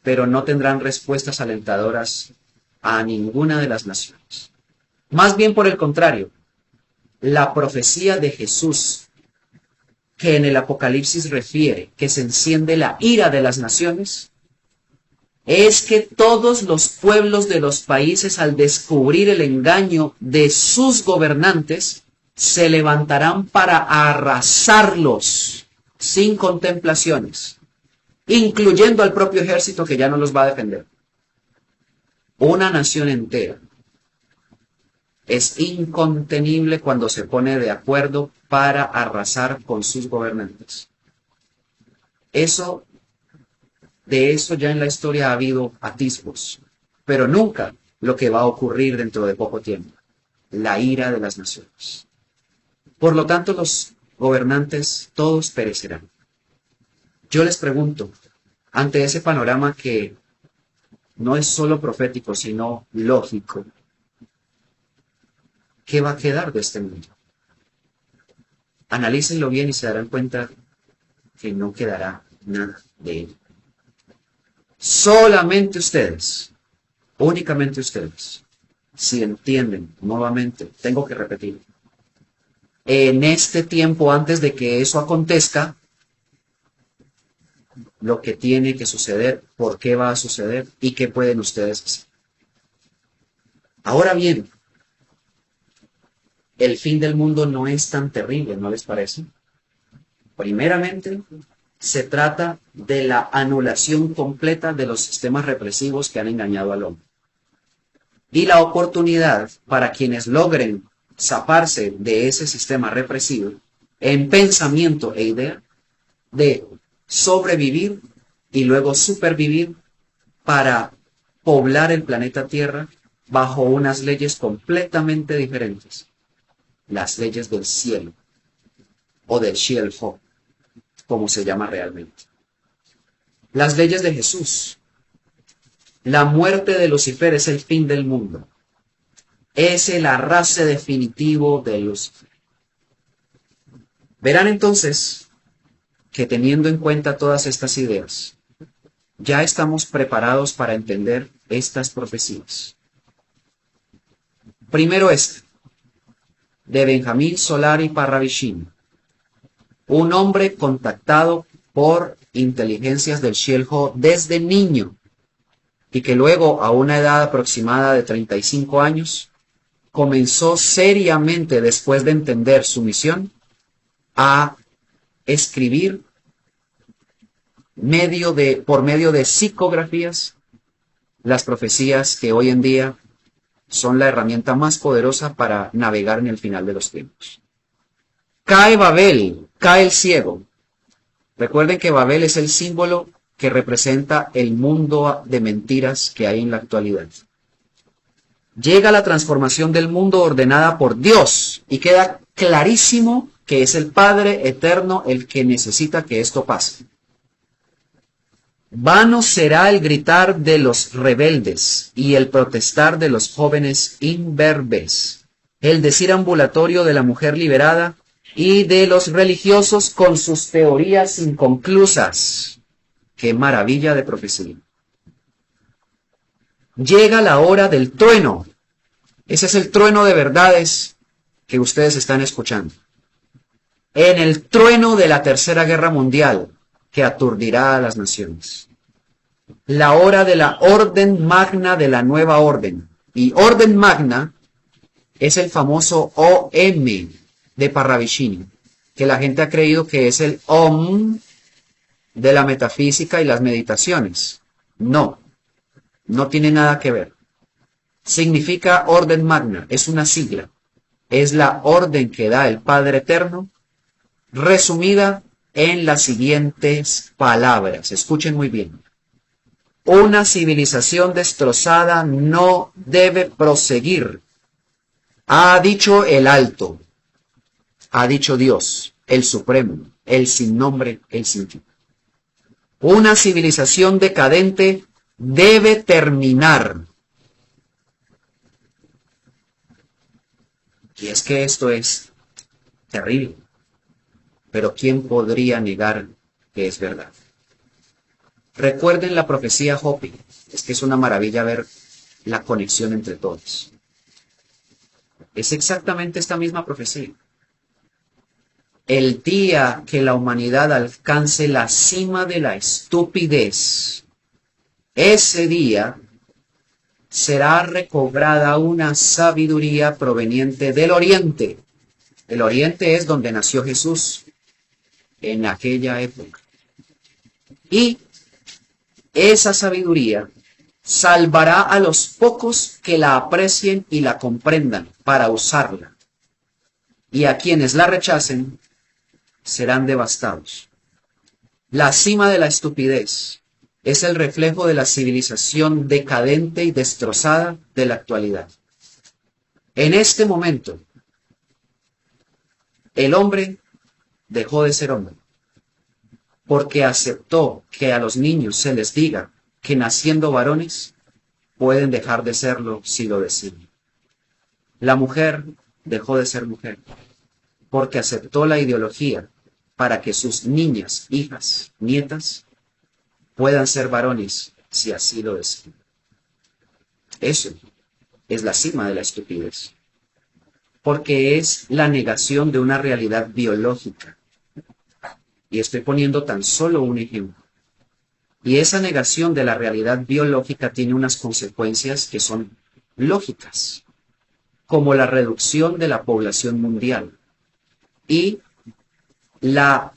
Pero no tendrán respuestas alentadoras a ninguna de las naciones. Más bien por el contrario, la profecía de Jesús, que en el Apocalipsis refiere que se enciende la ira de las naciones, es que todos los pueblos de los países, al descubrir el engaño de sus gobernantes, se levantarán para arrasarlos sin contemplaciones, incluyendo al propio ejército que ya no los va a defender. Una nación entera es incontenible cuando se pone de acuerdo para arrasar con sus gobernantes. De eso ya en la historia ha habido atisbos, pero nunca lo que va a ocurrir dentro de poco tiempo, la ira de las naciones. Por lo tanto, los gobernantes todos perecerán. Yo les pregunto, ante ese panorama que no es solo profético, sino lógico, ¿qué va a quedar de este mundo? Analícenlo bien y se darán cuenta que no quedará nada de él. Solamente ustedes, únicamente ustedes, si entienden, nuevamente, tengo que repetir, en este tiempo antes de que eso acontezca, lo que tiene que suceder, por qué va a suceder y qué pueden ustedes hacer. Ahora bien, el fin del mundo no es tan terrible, ¿no les parece? Primeramente, se trata de la anulación completa de los sistemas represivos que han engañado al hombre. Y la oportunidad para quienes logren zafarse de ese sistema represivo en pensamiento e idea de sobrevivir y luego supervivir para poblar el planeta Tierra bajo unas leyes completamente diferentes. Las leyes del cielo o del Cielo, como se llama realmente. Las leyes de Jesús. La muerte de Lucifer es el fin del mundo. Es el arrase definitivo de Lucifer. Verán entonces que teniendo en cuenta todas estas ideas, ya estamos preparados para entender estas profecías. Primero de Benjamín Solari Parravicini, un hombre contactado por inteligencias del Cielo desde niño y que luego a una edad aproximada de 35 años comenzó seriamente, después de entender su misión, a escribir por medio de psicografías las profecías que hoy en día son la herramienta más poderosa para navegar en el final de los tiempos. Cae Babel, cae el ciego. Recuerden que Babel es el símbolo que representa el mundo de mentiras que hay en la actualidad. Llega la transformación del mundo ordenada por Dios y queda clarísimo que es el Padre eterno el que necesita que esto pase. Vano será el gritar de los rebeldes y el protestar de los jóvenes imberbes, el decir ambulatorio de la mujer liberada y de los religiosos con sus teorías inconclusas. ¡Qué maravilla de profecía! Llega la hora del trueno. Ese es el trueno de verdades que ustedes están escuchando. En el trueno de la Tercera Guerra Mundial, que aturdirá a las naciones. La hora de la orden magna de la nueva orden. Y orden magna es el famoso OM de Parravicini, que la gente ha creído que es el OM de la metafísica y las meditaciones. No, no tiene nada que ver. Significa orden magna, es una sigla. Es la orden que da el Padre Eterno, resumida en las siguientes palabras. Escuchen muy bien. Una civilización destrozada no debe proseguir. Ha dicho el Alto, ha dicho Dios, el Supremo, el sin nombre, el sin fin. Una civilización decadente debe terminar. Y es que esto es terrible. Pero ¿quién podría negar que es verdad? Recuerden la profecía Hopi. Es que es una maravilla ver la conexión entre todos. Es exactamente esta misma profecía. El día que la humanidad alcance la cima de la estupidez, ese día será recobrada una sabiduría proveniente del Oriente. El Oriente es donde nació Jesús en aquella época. Y esa sabiduría salvará a los pocos que la aprecien y la comprendan para usarla. Y a quienes la rechacen serán devastados. La cima de la estupidez es el reflejo de la civilización decadente y destrozada de la actualidad. En este momento, el hombre dejó de ser hombre, porque aceptó que a los niños se les diga que naciendo varones pueden dejar de serlo si lo deciden. La mujer dejó de ser mujer, porque aceptó la ideología para que sus niñas, hijas, nietas, puedan ser varones si así lo deciden. Eso es la cima de la estupidez, porque es la negación de una realidad biológica. Y estoy poniendo tan solo un ejemplo. Y esa negación de la realidad biológica tiene unas consecuencias que son lógicas, como la reducción de la población mundial y la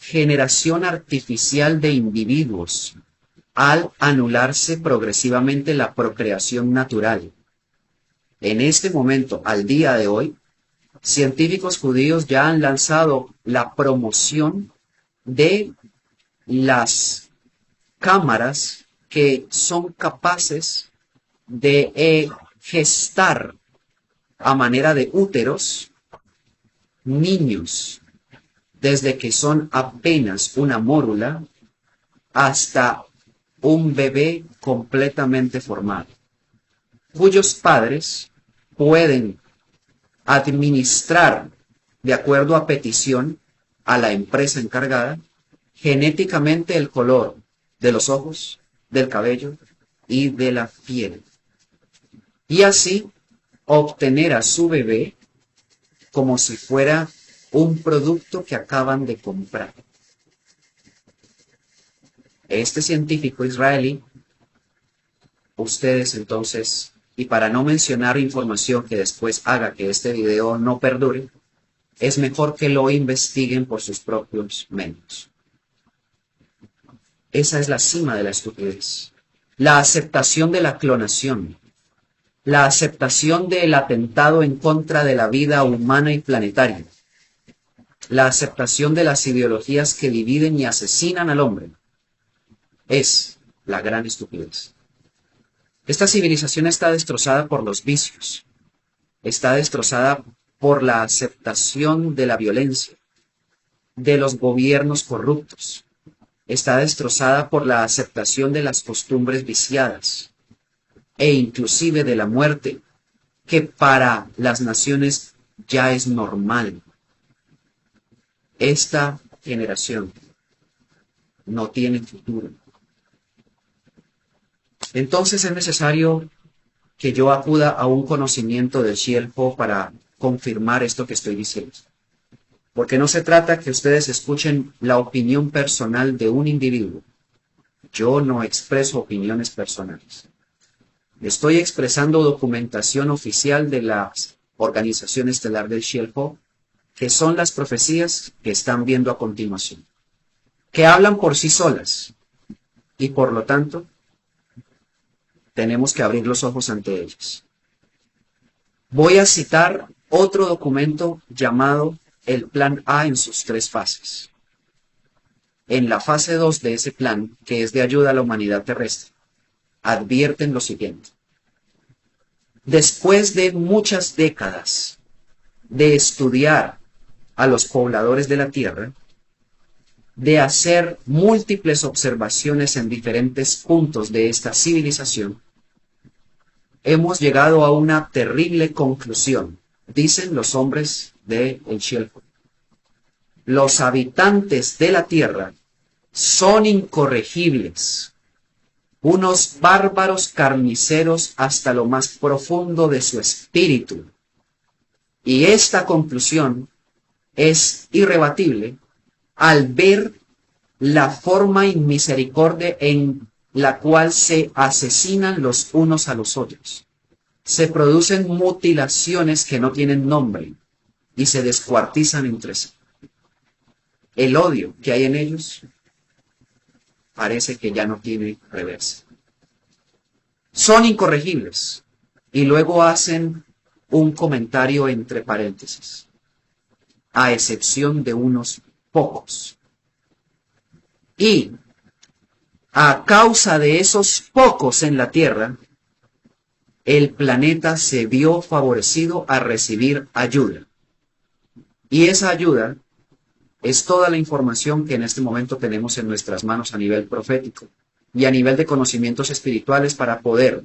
generación artificial de individuos al anularse progresivamente la procreación natural. En este momento, al día de hoy, científicos judíos ya han lanzado la promoción de las cámaras que son capaces de gestar a manera de úteros niños desde que son apenas una mórula hasta un bebé completamente formado, cuyos padres pueden administrar, de acuerdo a petición a la empresa encargada, genéticamente el color de los ojos, del cabello y de la piel. Y así obtener a su bebé como si fuera un producto que acaban de comprar. Este científico israelí, ustedes entonces, y para no mencionar información que después haga que este video no perdure, es mejor que lo investiguen por sus propios medios. Esa es la cima de la estupidez. La aceptación de la clonación, la aceptación del atentado en contra de la vida humana y planetaria, la aceptación de las ideologías que dividen y asesinan al hombre, es la gran estupidez. Esta civilización está destrozada por los vicios, está destrozada por la aceptación de la violencia, de los gobiernos corruptos, está destrozada por la aceptación de las costumbres viciadas e inclusive de la muerte, que para las naciones ya es normal. Esta generación no tiene futuro. Entonces es necesario que yo acuda a un conocimiento del Shelpo para confirmar esto que estoy diciendo. Porque no se trata que ustedes escuchen la opinión personal de un individuo. Yo no expreso opiniones personales. Estoy expresando documentación oficial de la Organización Estelar del Xi'el-Ho, que son las profecías que están viendo a continuación, que hablan por sí solas, y por lo tanto, tenemos que abrir los ojos ante ellas. Voy a citar otro documento llamado el Plan A en sus 3 fases. En la fase 2 de ese plan, que es de ayuda a la humanidad terrestre, advierten lo siguiente. Después de muchas décadas de estudiar a los pobladores de la Tierra, de hacer múltiples observaciones en diferentes puntos de esta civilización, hemos llegado a una terrible conclusión, dicen los hombres de el Xi'el-Ho. Los habitantes de la Tierra son incorregibles, unos bárbaros carniceros hasta lo más profundo de su espíritu. Y esta conclusión es irrebatible al ver la forma inmisericordia en la cual se asesinan los unos a los otros. Se producen mutilaciones que no tienen nombre y se descuartizan entre sí. El odio que hay en ellos parece que ya no tiene reversa. Son incorregibles. Y luego hacen un comentario entre paréntesis. A excepción de unos pocos. Y a causa de esos pocos en la Tierra, el planeta se vio favorecido a recibir ayuda. Y esa ayuda es toda la información que en este momento tenemos en nuestras manos a nivel profético y a nivel de conocimientos espirituales para poder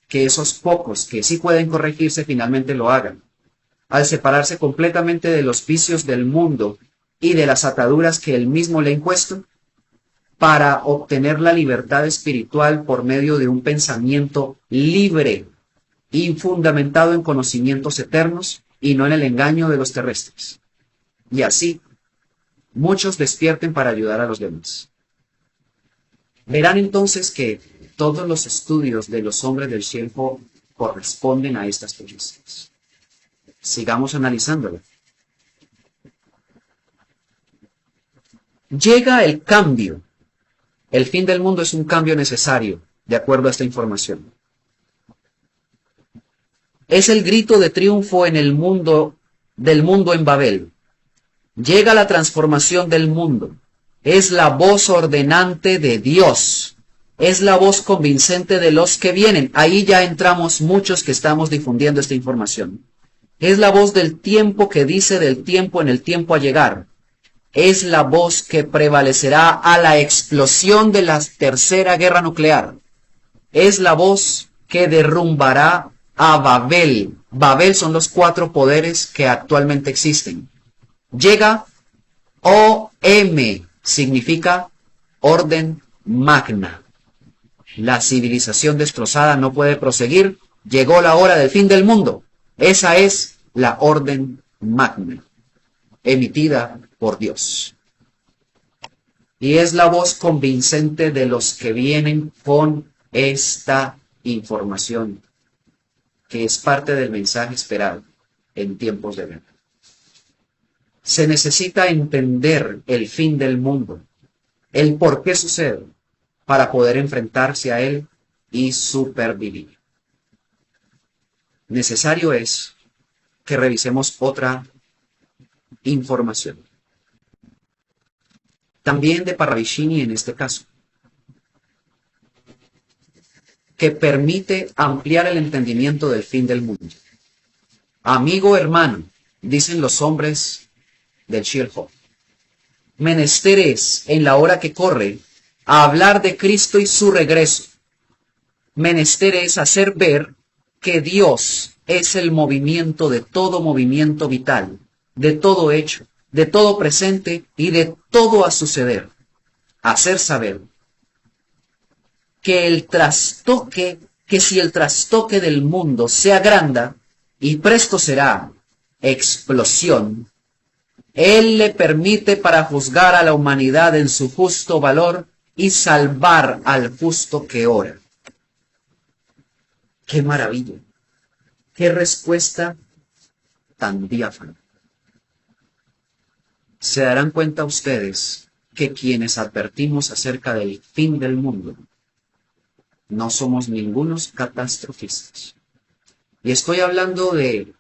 que esos pocos que sí pueden corregirse finalmente lo hagan, al separarse completamente de los vicios del mundo y de las ataduras que él mismo le ha impuesto, para obtener la libertad espiritual por medio de un pensamiento libre y fundamentado en conocimientos eternos y no en el engaño de los terrestres. Y así, muchos despierten para ayudar a los demás. Verán entonces que todos los estudios de los hombres del Xi'el-Ho corresponden a estas profecías. Sigamos analizándolo. Llega el cambio. El fin del mundo es un cambio necesario, de acuerdo a esta información. Es el grito de triunfo en el mundo, del mundo en Babel. Llega la transformación del mundo. Es la voz ordenante de Dios. Es la voz convincente de los que vienen. Ahí ya entramos muchos que estamos difundiendo esta información. Es la voz del tiempo que dice del tiempo en el tiempo a llegar. Es la voz que prevalecerá a la explosión de la tercera guerra nuclear. Es la voz que derrumbará a Babel. Babel son los 4 poderes que actualmente existen. Llega OM, significa orden magna. La civilización destrozada no puede proseguir. Llegó la hora del fin del mundo. Esa es la orden magna, emitida por Dios. Y es la voz convincente de los que vienen con esta información, que es parte del mensaje esperado en tiempos de guerra. Se necesita entender el fin del mundo, el por qué sucede, para poder enfrentarse a él y supervivir. Necesario es que revisemos otra información. También de Parravicini en este caso, que permite ampliar el entendimiento del fin del mundo. Amigo hermano, dicen los hombres del Xi'el-Ho, menester es, en la hora que corre, a hablar de Cristo y su regreso. Menester es hacer ver que Dios es el movimiento de todo movimiento vital, de todo hecho, de todo presente y de todo a suceder. Hacer saber que si el trastoque del mundo se agranda, y presto será explosión, Él le permite para juzgar a la humanidad en su justo valor y salvar al justo que ora. ¡Qué maravilla! ¡Qué respuesta tan diáfana! Se darán cuenta ustedes que quienes advertimos acerca del fin del mundo no somos ningunos catastrofistas. Y estoy hablando de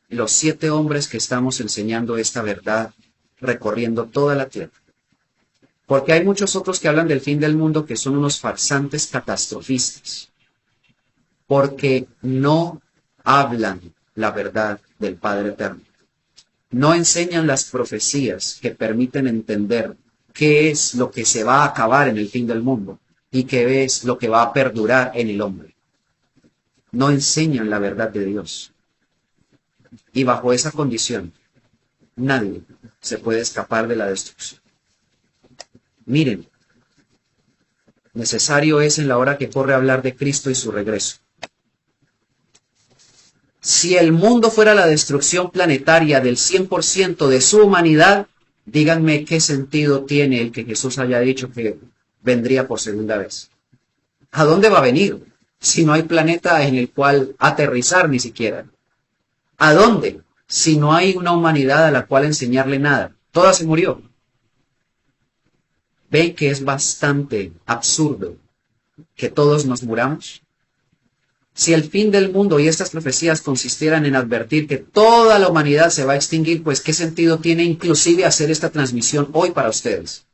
los 7 hombres que estamos enseñando esta verdad recorriendo toda la tierra. Porque hay muchos otros que hablan del fin del mundo que son unos farsantes catastrofistas. Porque no hablan la verdad del Padre Eterno. No enseñan las profecías que permiten entender qué es lo que se va a acabar en el fin del mundo y qué es lo que va a perdurar en el hombre. No enseñan la verdad de Dios. Y bajo esa condición, nadie se puede escapar de la destrucción. Miren, necesario es en la hora que corre hablar de Cristo y su regreso. Si el mundo fuera la destrucción planetaria del 100% de su humanidad, díganme qué sentido tiene el que Jesús haya dicho que vendría por segunda vez. ¿A dónde va a venir? Si no hay planeta en el cual aterrizar ni siquiera. ¿A dónde? Si no hay una humanidad a la cual enseñarle nada. Toda se murió. ¿Ven que es bastante absurdo que todos nos muramos? Si el fin del mundo y estas profecías consistieran en advertir que toda la humanidad se va a extinguir, pues ¿qué sentido tiene inclusive hacer esta transmisión hoy para ustedes?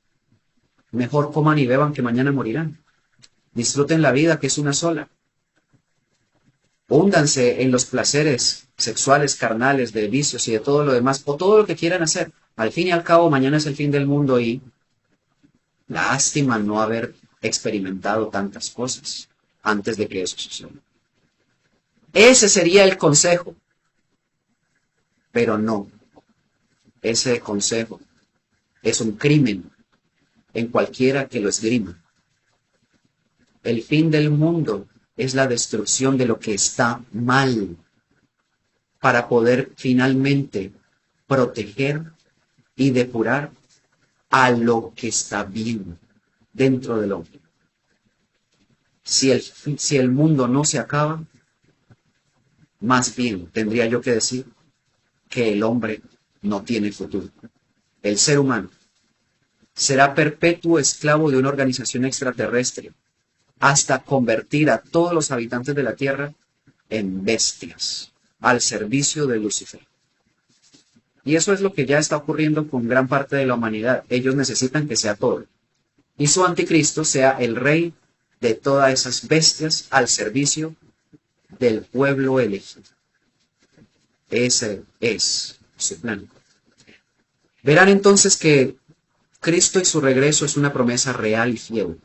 Mejor coman y beban que mañana morirán. Disfruten la vida que es una sola. Húndanse en los placeres sexuales, carnales, de vicios y de todo lo demás, o todo lo que quieran hacer. Al fin y al cabo, mañana es el fin del mundo y lástima no haber experimentado tantas cosas antes de que eso suceda. Ese sería el consejo. Pero no. Ese consejo es un crimen en cualquiera que lo esgrima. El fin del mundo es la destrucción de lo que está mal para poder finalmente proteger y depurar a lo que está bien dentro del hombre. Si el mundo no se acaba, más bien tendría yo que decir que el hombre no tiene futuro. El ser humano será perpetuo esclavo de una organización extraterrestre hasta convertir a todos los habitantes de la Tierra en bestias al servicio de Lucifer. Y eso es lo que ya está ocurriendo con gran parte de la humanidad. Ellos necesitan que sea todo. Y su anticristo sea el rey de todas esas bestias al servicio del pueblo elegido. Ese es su plan. Verán entonces que Cristo y su regreso es una promesa real y fiel,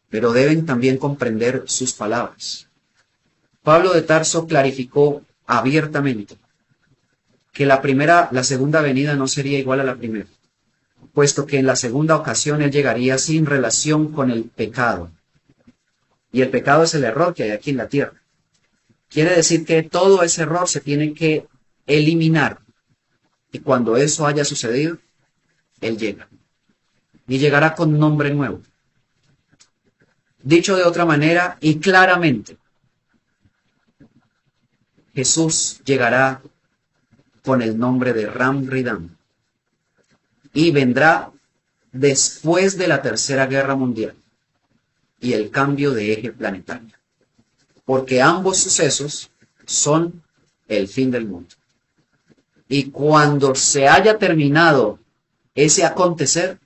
pero deben también comprender sus palabras. Pablo de Tarso clarificó abiertamente que la segunda venida no sería igual a la primera, puesto que en la segunda ocasión él llegaría sin relación con el pecado. Y el pecado es el error que hay aquí en la tierra. Quiere decir que todo ese error se tiene que eliminar. Y cuando eso haya sucedido, él llega. Y llegará con nombre nuevo. Dicho de otra manera y claramente, Jesús llegará con el nombre de Ram Ridam y vendrá después de la Tercera Guerra Mundial y el cambio de eje planetario, porque ambos sucesos son el fin del mundo. Y cuando se haya terminado ese acontecer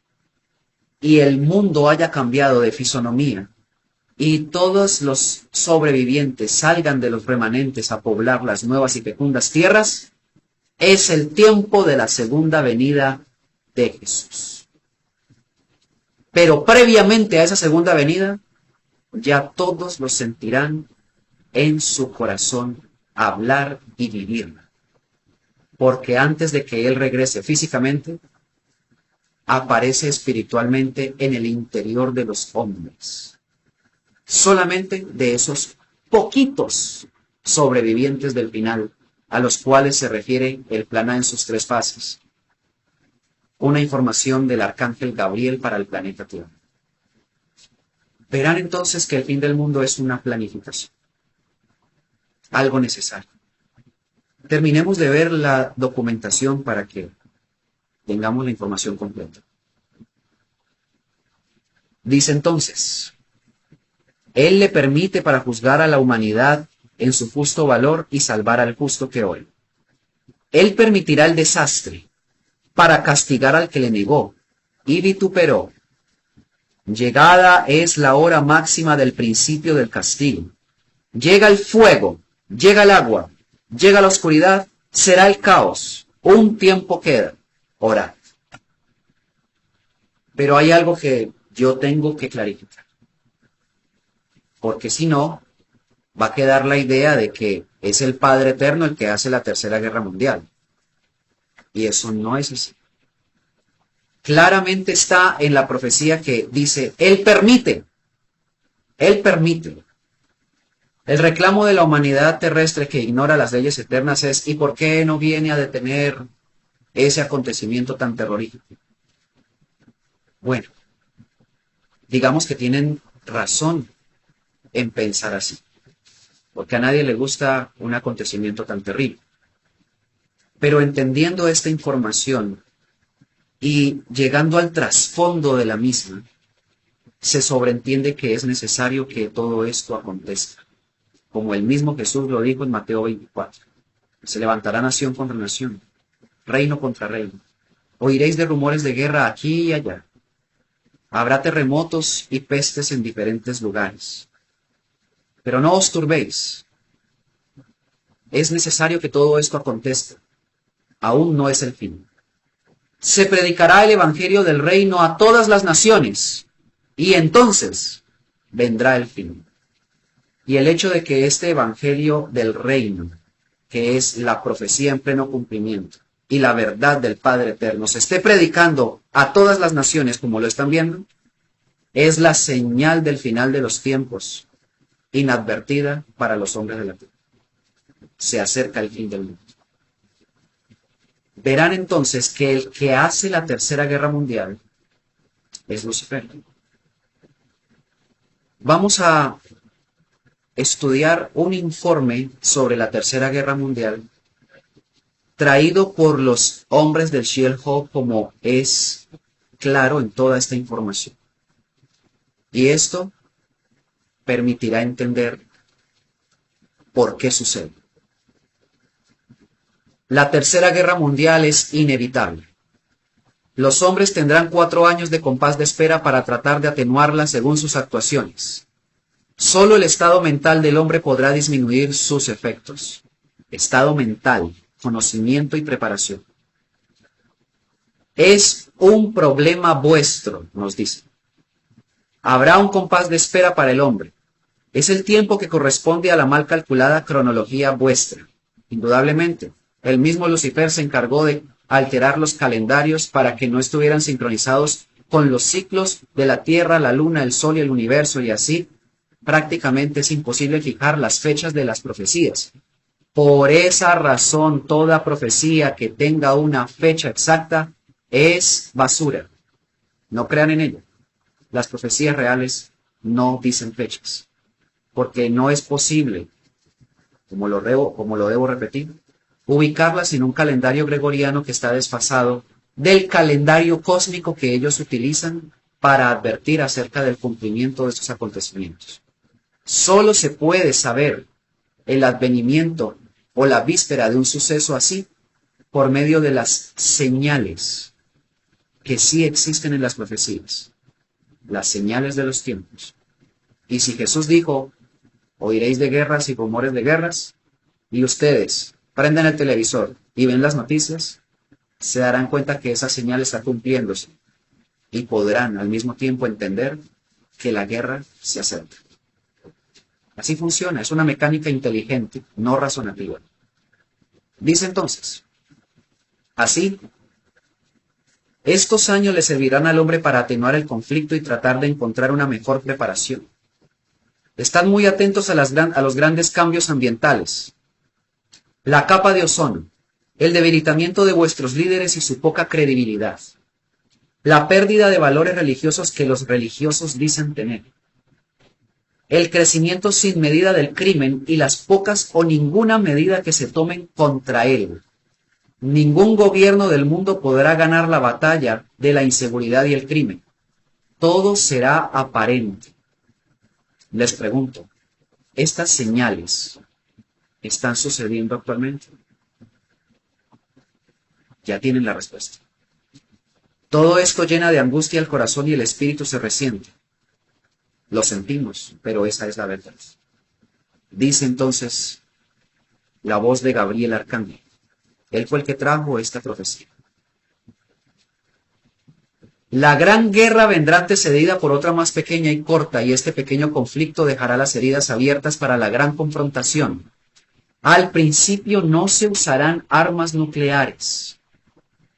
y el mundo haya cambiado de fisonomía y todos los sobrevivientes salgan de los remanentes a poblar las nuevas y fecundas tierras, es el tiempo de la segunda venida de Jesús. Pero previamente a esa segunda venida, ya todos lo sentirán en su corazón hablar y vivirla. Porque antes de que Él regrese físicamente, aparece espiritualmente en el interior de los hombres. Solamente de esos poquitos sobrevivientes del final, a los cuales se refiere el plan A en sus 3 fases. Una información del arcángel Gabriel para el planeta Tierra. Verán entonces que el fin del mundo es una planificación. algo necesario. Terminemos de ver la documentación para que tengamos la información completa. Dice entonces, Él le permite para juzgar a la humanidad en su justo valor y salvar al justo que oye. Él permitirá el desastre para castigar al que le negó y vituperó. Llegada es la hora máxima del principio del castigo. Llega el fuego, llega el agua, llega la oscuridad, será el caos. Un tiempo queda. Orad. Pero hay algo que yo tengo que clarificar. Porque si no, va a quedar la idea de que es el Padre Eterno el que hace la Tercera Guerra Mundial. Y eso no es así. Claramente está en la profecía que dice, Él permite. Él permite. El reclamo de la humanidad terrestre que ignora las leyes eternas es, ¿y por qué no viene a detener ese acontecimiento tan terrorífico? Bueno, digamos que tienen razón en pensar así, porque a nadie le gusta un acontecimiento tan terrible. Pero entendiendo esta información y llegando al trasfondo de la misma, se sobreentiende que es necesario que todo esto acontezca. Como el mismo Jesús lo dijo en Mateo 24. Se levantará nación contra nación, reino contra reino. Oiréis de rumores de guerra aquí y allá. Habrá terremotos y pestes en diferentes lugares. Pero no os turbéis. Es necesario que todo esto acontezca. Aún no es el fin. Se predicará el evangelio del reino a todas las naciones, y entonces vendrá el fin. Y el hecho de que este evangelio del reino, que es la profecía en pleno cumplimiento, y la verdad del Padre Eterno, se esté predicando a todas las naciones como lo están viendo, es la señal del final de los tiempos, inadvertida para los hombres de la tierra. Se acerca el fin del mundo. Verán entonces que el que hace la Tercera Guerra Mundial es Lucifer. Vamos a estudiar un informe sobre la Tercera Guerra Mundial traído por los hombres del Sheol-Ho, como es claro en toda esta información. Y esto permitirá entender por qué sucede. La Tercera Guerra Mundial es inevitable. Los hombres tendrán 4 años de compás de espera para tratar de atenuarla según sus actuaciones. Solo el estado mental del hombre podrá disminuir sus efectos. Estado mental, conocimiento y preparación. Es un problema vuestro, nos dice. Habrá un compás de espera para el hombre. Es el tiempo que corresponde a la mal calculada cronología vuestra. Indudablemente, el mismo Lucifer se encargó de alterar los calendarios para que no estuvieran sincronizados con los ciclos de la Tierra, la Luna, el Sol y el universo, y así prácticamente es imposible fijar las fechas de las profecías. Por esa razón, toda profecía que tenga una fecha exacta es basura. No crean en ella. Las profecías reales no dicen fechas, porque no es posible, como lo debo repetir, ubicarlas en un calendario gregoriano que está desfasado del calendario cósmico que ellos utilizan para advertir acerca del cumplimiento de estos acontecimientos. Solo se puede saber el advenimiento o la víspera de un suceso así por medio de las señales que sí existen en las profecías, las señales de los tiempos. Y si Jesús dijo, oiréis de guerras y rumores de guerras, y ustedes prenden el televisor y ven las noticias, se darán cuenta que esa señal está cumpliéndose y podrán al mismo tiempo entender que la guerra se acerca. Así funciona, es una mecánica inteligente, no razonativa. Dice entonces, así, estos años le servirán al hombre para atenuar el conflicto y tratar de encontrar una mejor preparación. Estad muy atentos a los grandes cambios ambientales, la capa de ozono, el debilitamiento de vuestros líderes y su poca credibilidad, la pérdida de valores religiosos que los religiosos dicen tener. el crecimiento sin medida del crimen y las pocas o ninguna medida que se tomen contra él. Ningún gobierno del mundo podrá ganar la batalla de la inseguridad y el crimen. Todo será aparente. Les pregunto, ¿estas señales están sucediendo actualmente? Ya tienen la respuesta. Todo esto llena de angustia el corazón y el espíritu se resiente. Lo sentimos, pero esa es la verdad. Dice entonces la voz de Gabriel Arcángel. Él fue el que trajo esta profecía. La gran guerra vendrá antecedida por otra más pequeña y corta, y este pequeño conflicto dejará las heridas abiertas para la gran confrontación. Al principio no se usarán armas nucleares.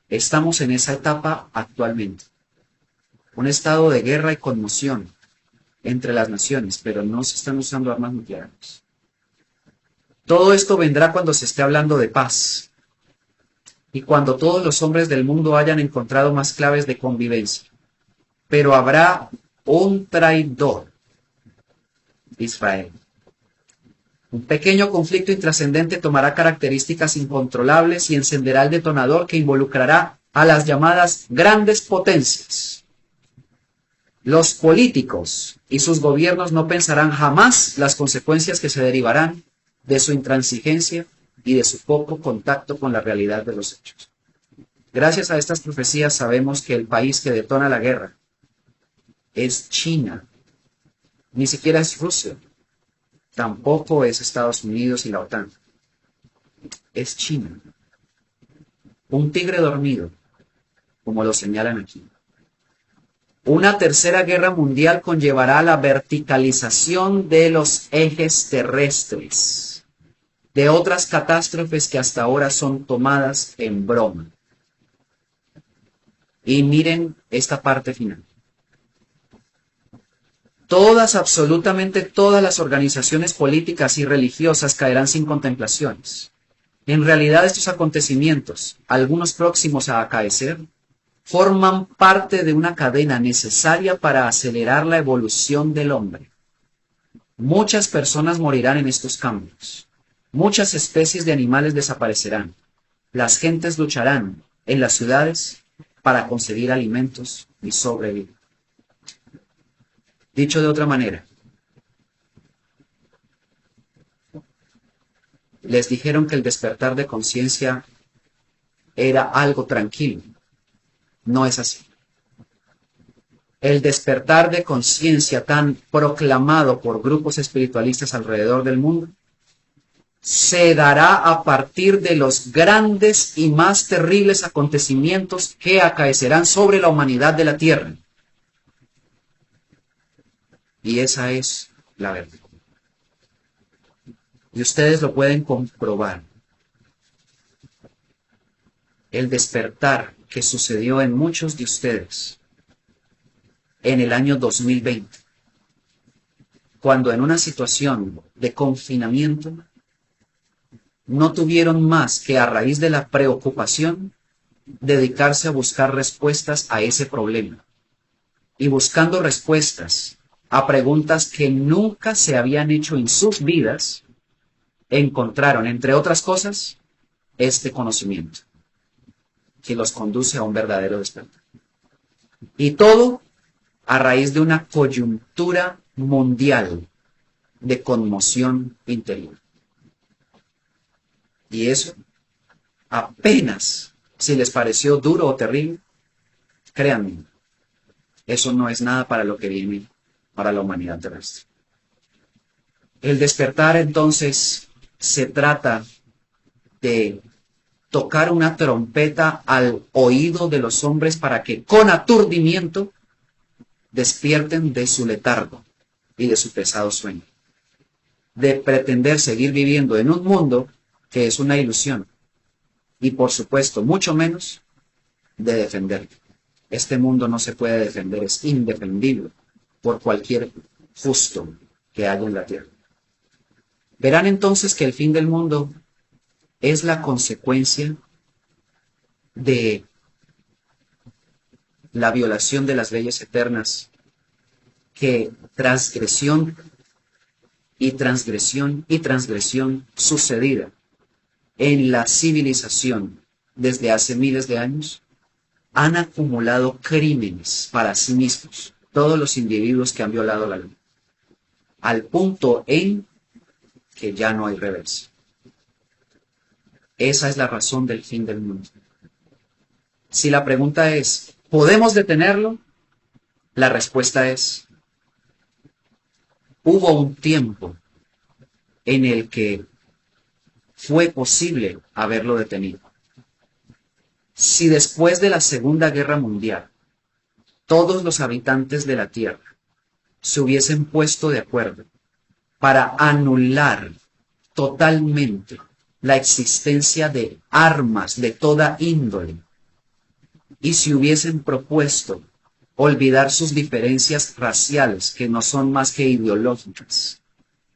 Estamos en esa etapa actualmente. Un estado de guerra y conmoción entre las naciones, pero no se están usando armas nucleares. Todo esto vendrá cuando se esté hablando de paz y cuando todos los hombres del mundo hayan encontrado más claves de convivencia. Pero habrá un traidor, Israel. Un pequeño conflicto intrascendente tomará características incontrolables y encenderá el detonador que involucrará a las llamadas grandes potencias. Los políticos y sus gobiernos no pensarán jamás las consecuencias que se derivarán de su intransigencia y de su poco contacto con la realidad de los hechos. Gracias a estas profecías sabemos que el país que detona la guerra es China, ni siquiera es Rusia, tampoco es Estados Unidos y la OTAN, es China. Un tigre dormido, como lo señalan aquí. Una tercera guerra mundial conllevará la verticalización de los ejes terrestres, de otras catástrofes que hasta ahora son tomadas en broma. Y miren esta parte final. Todas, absolutamente todas las organizaciones políticas y religiosas caerán sin contemplaciones. En realidad estos acontecimientos, algunos próximos a acaecer, forman parte de una cadena necesaria para acelerar la evolución del hombre. Muchas personas morirán en estos cambios. Muchas especies de animales desaparecerán. Las gentes lucharán en las ciudades para conseguir alimentos y sobrevivir. Dicho de otra manera, les dijeron que el despertar de conciencia era algo tranquilo. No es así. El despertar de conciencia tan proclamado por grupos espiritualistas alrededor del mundo se dará a partir de los grandes y más terribles acontecimientos que acaecerán sobre la humanidad de la Tierra. Y esa es la verdad. Y ustedes lo pueden comprobar. El despertar que sucedió en muchos de ustedes en el año 2020, cuando en una situación de confinamiento no tuvieron más que a raíz de la preocupación dedicarse a buscar respuestas a ese problema. Y buscando respuestas a preguntas que nunca se habían hecho en sus vidas, encontraron, entre otras cosas, este conocimiento que los conduce a un verdadero despertar. Y todo a raíz de una coyuntura mundial de conmoción interior. Y eso, apenas si les pareció duro o terrible, créanme, eso no es nada para lo que viene para la humanidad terrestre. El despertar, entonces, se trata de tocar una trompeta al oído de los hombres para que con aturdimiento despierten de su letargo y de su pesado sueño, de pretender seguir viviendo en un mundo que es una ilusión y, por supuesto, mucho menos de defenderlo. Este mundo no se puede defender, es indefendible por cualquier justo que haya en la tierra. Verán entonces que el fin del mundo es la consecuencia de la violación de las leyes eternas que transgresión y transgresión sucedida en la civilización desde hace miles de años, han acumulado crímenes para sí mismos, todos los individuos que han violado la ley, al punto en que ya no hay reversa. Esa es la razón del fin del mundo. Si la pregunta es, ¿podemos detenerlo? La respuesta es, hubo un tiempo en el que fue posible haberlo detenido. Si después de la Segunda Guerra Mundial todos los habitantes de la Tierra se hubiesen puesto de acuerdo para anular totalmente la existencia de armas de toda índole y si hubiesen propuesto olvidar sus diferencias raciales, que no son más que ideológicas,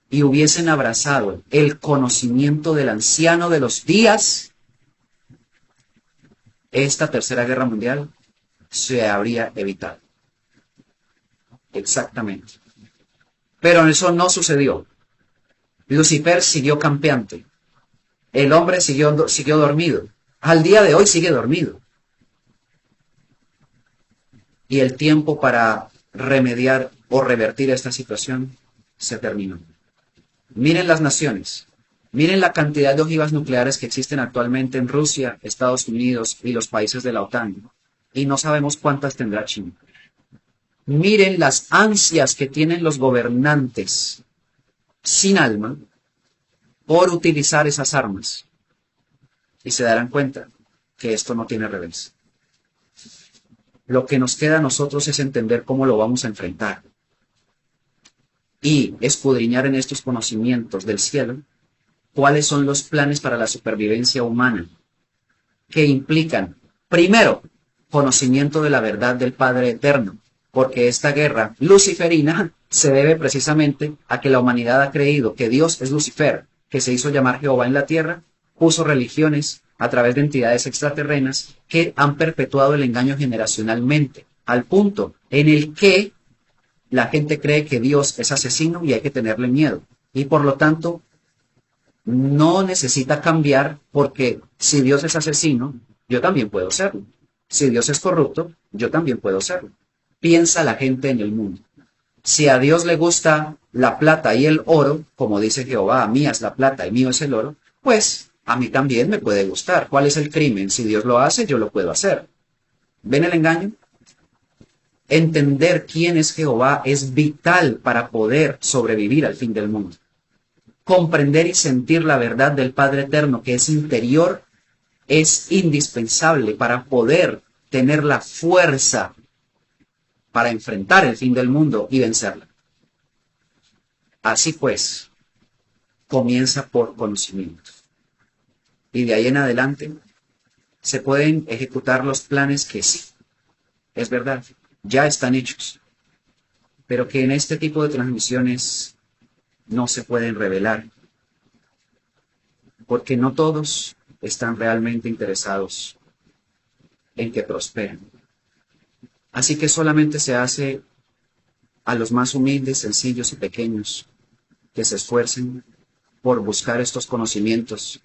y hubiesen abrazado el conocimiento del anciano de los días, esta Tercera Guerra Mundial se habría evitado. Exactamente. Pero eso no sucedió. Lucifer siguió campeante. El hombre siguió dormido. Al día de hoy sigue dormido. Y el tiempo para remediar o revertir esta situación se terminó. Miren las naciones. Miren la cantidad de ojivas nucleares que existen actualmente en Rusia, Estados Unidos y los países de la OTAN. Y no sabemos cuántas tendrá China. Miren las ansias que tienen los gobernantes sin alma por utilizar esas armas. Y se darán cuenta que esto no tiene reversa. Lo que nos queda a nosotros es entender cómo lo vamos a enfrentar. Y escudriñar en estos conocimientos del cielo cuáles son los planes para la supervivencia humana que implican, primero, conocimiento de la verdad del Padre Eterno, porque esta guerra luciferina se debe precisamente a que la humanidad ha creído que Dios es Lucifer, que se hizo llamar Jehová en la tierra, puso religiones a través de entidades extraterrenas que han perpetuado el engaño generacionalmente, al punto en el que la gente cree que Dios es asesino y hay que tenerle miedo. Y por lo tanto, no necesita cambiar porque si Dios es asesino, yo también puedo serlo. Si Dios es corrupto, yo también puedo serlo. Piensa la gente en el mundo. Si a Dios le gusta la plata y el oro, como dice Jehová, mía es la plata y mío es el oro, pues a mí también me puede gustar. ¿Cuál es el crimen? Si Dios lo hace, yo lo puedo hacer. ¿Ven el engaño? Entender quién es Jehová es vital para poder sobrevivir al fin del mundo. Comprender y sentir la verdad del Padre Eterno, que es interior, es indispensable para poder tener la fuerza para enfrentar el fin del mundo y vencerla. Así pues, comienza por conocimiento. Y de ahí en adelante se pueden ejecutar los planes que sí, es verdad, ya están hechos, pero que en este tipo de transmisiones no se pueden revelar, porque no todos están realmente interesados en que prosperen. Así que solamente se hace a los más humildes, sencillos y pequeños que se esfuercen por buscar estos conocimientos,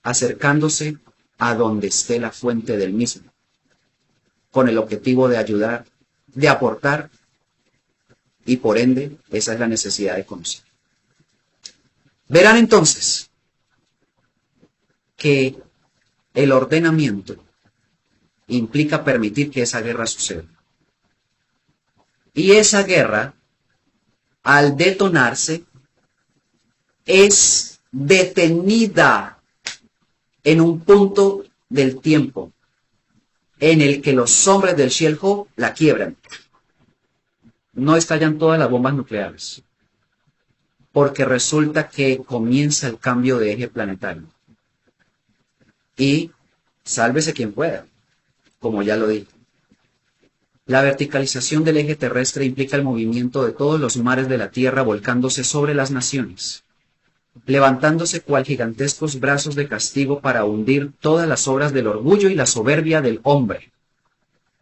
acercándose a donde esté la fuente del mismo, con el objetivo de ayudar, de aportar, y por ende, esa es la necesidad de conocer. Verán entonces que el ordenamiento implica permitir que esa guerra suceda. Y esa guerra, al detonarse, es detenida en un punto del tiempo en el que los hombres del Sheol la quiebran. No estallan todas las bombas nucleares, porque resulta que comienza el cambio de eje planetario. Y sálvese quien pueda, como ya lo dije. La verticalización del eje terrestre implica el movimiento de todos los mares de la Tierra volcándose sobre las naciones, levantándose cual gigantescos brazos de castigo para hundir todas las obras del orgullo y la soberbia del hombre.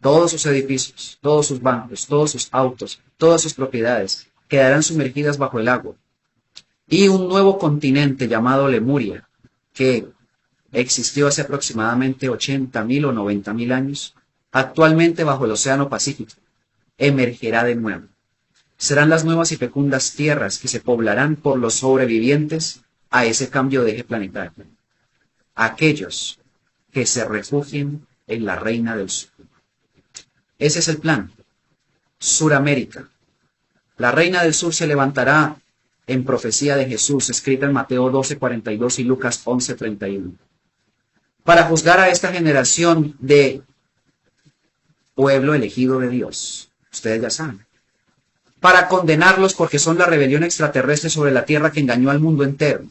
Todos sus edificios, todos sus bancos, todos sus autos, todas sus propiedades quedarán sumergidas bajo el agua. y un nuevo continente llamado Lemuria, que existió hace aproximadamente 80.000 o 90.000 años, actualmente bajo el Océano Pacífico, emergerá de nuevo. Serán las nuevas y fecundas tierras que se poblarán por los sobrevivientes a ese cambio de eje planetario. Aquellos que se refugien en la Reina del Sur. Ese es el plan. Suramérica. La Reina del Sur se levantará en profecía de Jesús, escrita en Mateo 12:42 y Lucas 11:31, para juzgar a esta generación de pueblo elegido de Dios. Ustedes ya saben. Para condenarlos porque son la rebelión extraterrestre sobre la tierra que engañó al mundo entero.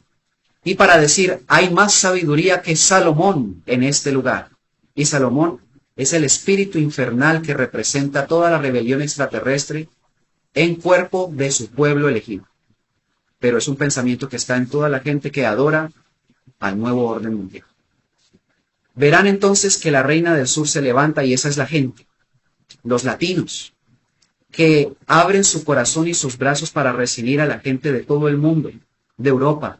Y para decir, hay más sabiduría que Salomón en este lugar. Y Salomón es el espíritu infernal que representa toda la rebelión extraterrestre en cuerpo de su pueblo elegido. Pero es un pensamiento que está en toda la gente que adora al nuevo orden mundial. Verán entonces que la Reina del Sur se levanta y esa es la gente, los latinos, que abren su corazón y sus brazos para recibir a la gente de todo el mundo, de Europa,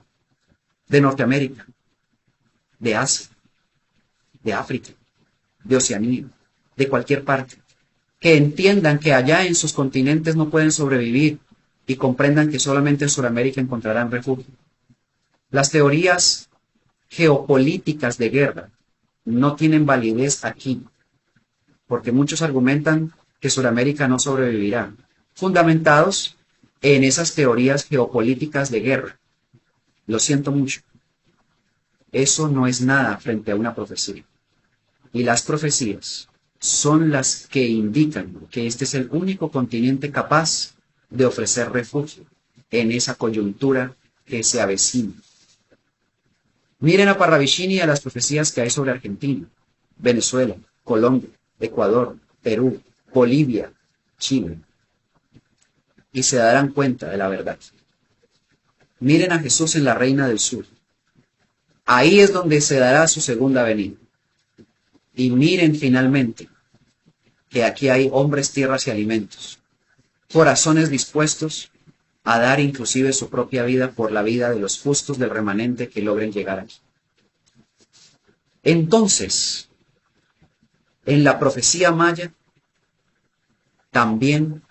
de Norteamérica, de Asia, de África, de Oceanía, de cualquier parte, que entiendan que allá en sus continentes no pueden sobrevivir y comprendan que solamente en Sudamérica encontrarán refugio. Las teorías geopolíticas de guerra no tienen validez aquí, porque muchos argumentan que Sudamérica no sobrevivirá, fundamentados en esas teorías geopolíticas de guerra. Lo siento mucho. Eso no es nada frente a una profecía. Y las profecías son las que indican que este es el único continente capaz de ofrecer refugio en esa coyuntura que se avecina. Miren a Parravicini y a las profecías que hay sobre Argentina, Venezuela, Colombia, Ecuador, Perú, Bolivia, Chile, y se darán cuenta de la verdad. Miren a Jesús en la Reina del Sur. Ahí es donde se dará su segunda venida. Y miren finalmente que aquí hay hombres, tierras y alimentos, corazones dispuestos a dar inclusive su propia vida por la vida de los justos del remanente que logren llegar aquí. Entonces, en la profecía maya, también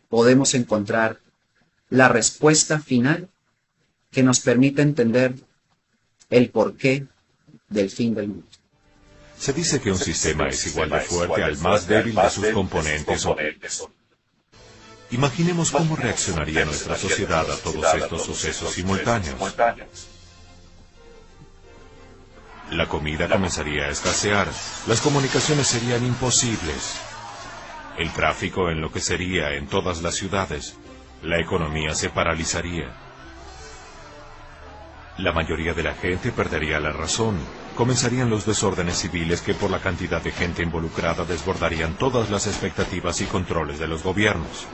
podemos encontrar la respuesta final que nos permite entender el porqué del fin del mundo. Se dice que un sistema es igual de fuerte al más débil de sus componentes. Imaginemos cómo reaccionaría nuestra sociedad a todos estos sucesos simultáneos. La comida comenzaría a escasear, las comunicaciones serían imposibles, el tráfico enloquecería en todas las ciudades, la economía se paralizaría. La mayoría de la gente perdería la razón, comenzarían los desórdenes civiles que por la cantidad de gente involucrada desbordarían todas las expectativas y controles de los gobiernos.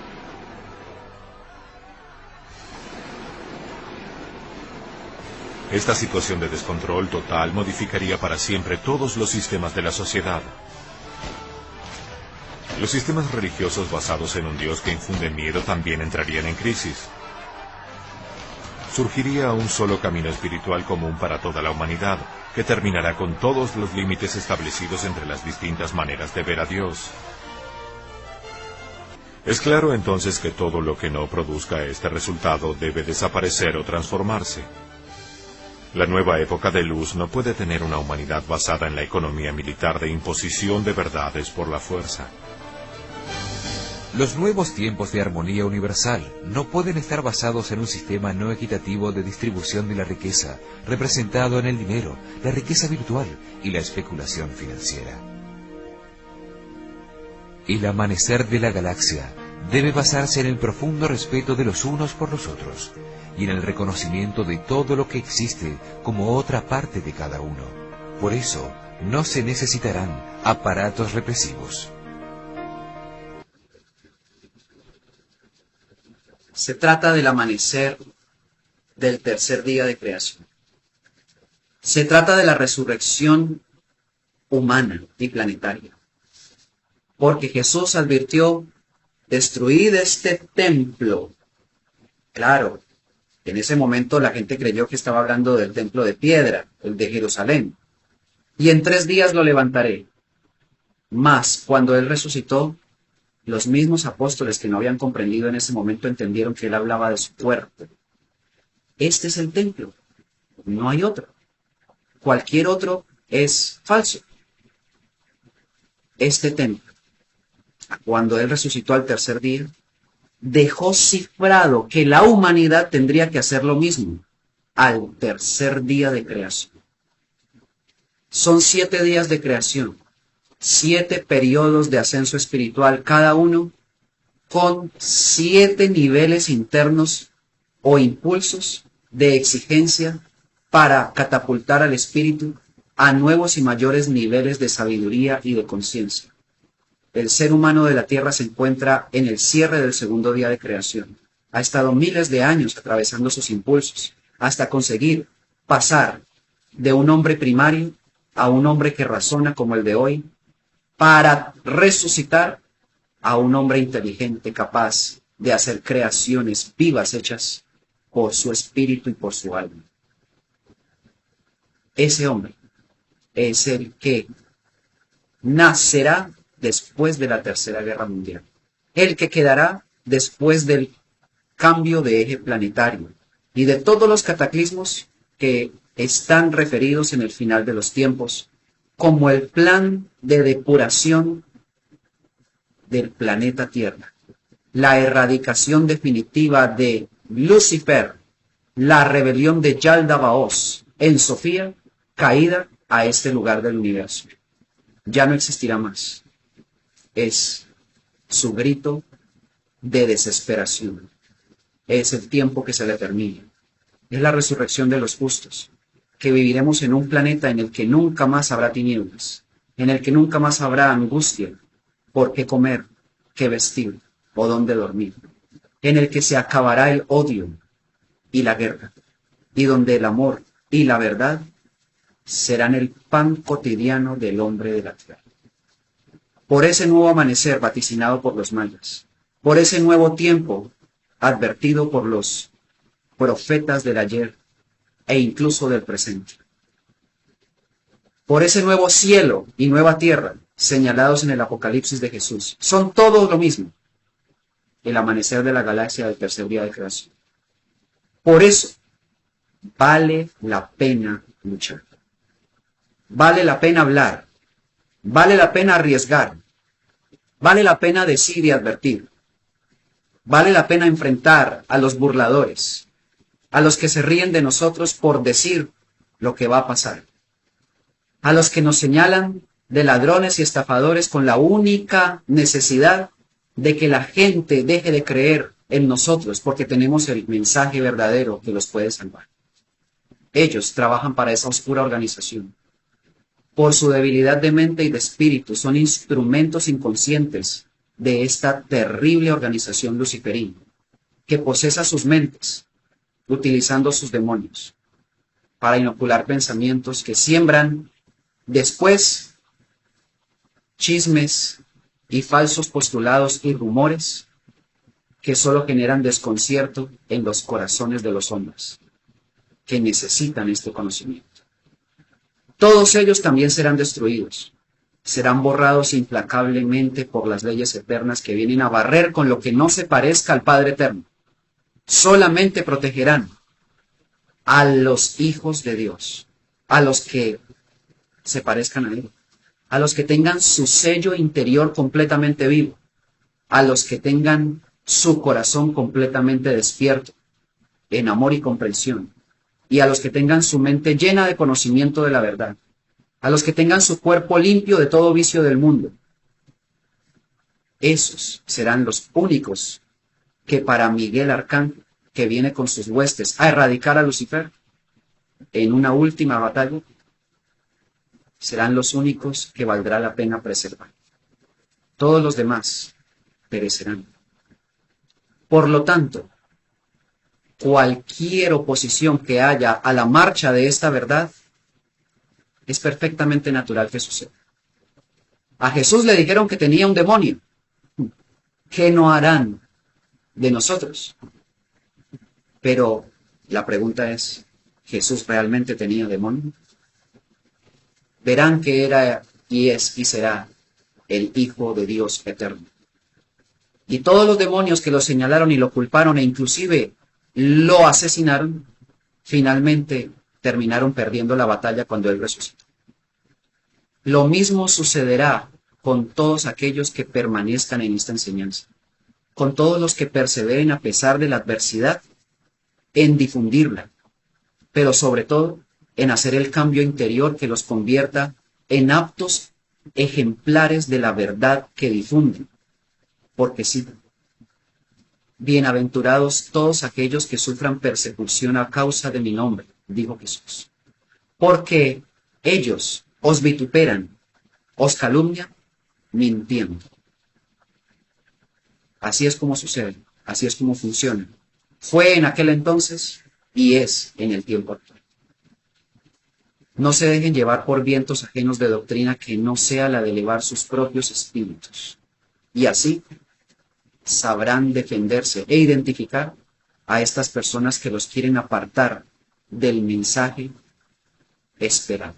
Esta situación de descontrol total modificaría para siempre todos los sistemas de la sociedad. Los sistemas religiosos basados en un Dios que infunde miedo también entrarían en crisis. Surgiría un solo camino espiritual común para toda la humanidad, que terminará con todos los límites establecidos entre las distintas maneras de ver a Dios. Es claro entonces que todo lo que no produzca este resultado debe desaparecer o transformarse. La nueva época de luz no puede tener una humanidad basada en la economía militar de imposición de verdades por la fuerza. Los nuevos tiempos de armonía universal no pueden estar basados en un sistema no equitativo de distribución de la riqueza, representado en el dinero, la riqueza virtual y la especulación financiera. El amanecer de la galaxia debe basarse en el profundo respeto de los unos por los otros y en el reconocimiento de todo lo que existe como otra parte de cada uno. Por eso, no se necesitarán aparatos represivos. Se trata del amanecer del tercer día de creación. Se trata de la resurrección humana y planetaria. Porque Jesús advirtió, destruid este templo. Claro, En ese momento la gente creyó que estaba hablando del templo de piedra, el de Jerusalén. Y en 3 días lo levantaré. Mas, cuando él resucitó, los mismos apóstoles que no habían comprendido en ese momento entendieron que él hablaba de su cuerpo. Este es el templo, no hay otro. Cualquier otro es falso. Este templo, cuando él resucitó al 3er día, dejó cifrado que la humanidad tendría que hacer lo mismo al 3er día de creación. Son 7 días de creación, 7 periodos de ascenso espiritual, cada uno con 7 niveles internos o impulsos de exigencia para catapultar al espíritu a nuevos y mayores niveles de sabiduría y de conciencia. El ser humano de la tierra se encuentra en el cierre del 2.º día de creación. Ha estado miles de años atravesando sus impulsos hasta conseguir pasar de un hombre primario a un hombre que razona como el de hoy, para resucitar a un hombre inteligente capaz de hacer creaciones vivas hechas por su espíritu y por su alma. Ese hombre es el que nacerá después de la Tercera Guerra Mundial, el que quedará después del cambio de eje planetario y de todos los cataclismos que están referidos en el final de los tiempos como el plan de depuración del planeta Tierra, la erradicación definitiva de Lucifer, la rebelión de Yaldabaoth en Sofía, caída a este lugar del universo. Ya no existirá más. Es su grito de desesperación. Es el tiempo que se le termina. Es la resurrección de los justos, que viviremos en un planeta en el que nunca más habrá tinieblas, en el que nunca más habrá angustia por qué comer, qué vestir o dónde dormir, en el que se acabará el odio y la guerra, y donde el amor y la verdad serán el pan cotidiano del hombre de la tierra. Por ese nuevo amanecer vaticinado por los mayas, por ese nuevo tiempo advertido por los profetas del ayer e incluso del presente, por ese nuevo cielo y nueva tierra señalados en el Apocalipsis de Jesús, son todos lo mismo, el amanecer de la galaxia del 3er día de creación. Por eso vale la pena luchar, vale la pena hablar, vale la pena arriesgar, vale la pena decir y advertir, vale la pena enfrentar a los burladores, a los que se ríen de nosotros por decir lo que va a pasar, a los que nos señalan de ladrones y estafadores con la única necesidad de que la gente deje de creer en nosotros porque tenemos el mensaje verdadero que los puede salvar. Ellos trabajan para esa oscura organización. Por su debilidad de mente y de espíritu, son instrumentos inconscientes de esta terrible organización luciferina, que posesa sus mentes, utilizando sus demonios, para inocular pensamientos que siembran después chismes y falsos postulados y rumores que solo generan desconcierto en los corazones de los hombres, que necesitan este conocimiento. Todos ellos también serán destruidos, serán borrados implacablemente por las leyes eternas que vienen a barrer con lo que no se parezca al Padre Eterno. Solamente protegerán a los hijos de Dios, a los que se parezcan a Él, a los que tengan su sello interior completamente vivo, a los que tengan su corazón completamente despierto en amor y comprensión, y a los que tengan su mente llena de conocimiento de la verdad, a los que tengan su cuerpo limpio de todo vicio del mundo. Esos serán los únicos que para Miguel Arcángel, que viene con sus huestes a erradicar a Lucifer en una última batalla, serán los únicos que valdrá la pena preservar. Todos los demás perecerán. Por lo tanto, cualquier oposición que haya a la marcha de esta verdad es perfectamente natural que suceda. A Jesús le dijeron que tenía un demonio. ¿Qué no harán de nosotros? Pero La pregunta es, ¿Jesús realmente tenía demonio? Verán que era y es y será el Hijo de Dios eterno. Y todos los demonios que lo señalaron y lo culparon e inclusive lo asesinaron, finalmente terminaron perdiendo la batalla cuando Él resucitó. Lo mismo sucederá con todos aquellos que permanezcan en esta enseñanza, con todos los que perseveren a pesar de la adversidad en difundirla, pero sobre todo en hacer el cambio interior que los convierta en aptos ejemplares de la verdad que difunden. Porque sí, bienaventurados todos aquellos que sufran persecución a causa de mi nombre, dijo Jesús, porque ellos os vituperan, os calumnian, mintiendo. Así es como sucede, así es como funciona. Fue en aquel entonces y es en el tiempo actual. No se dejen llevar por vientos ajenos de doctrina que no sea la de elevar sus propios espíritus. Y así sabrán defenderse e identificar a estas personas que los quieren apartar del mensaje esperado.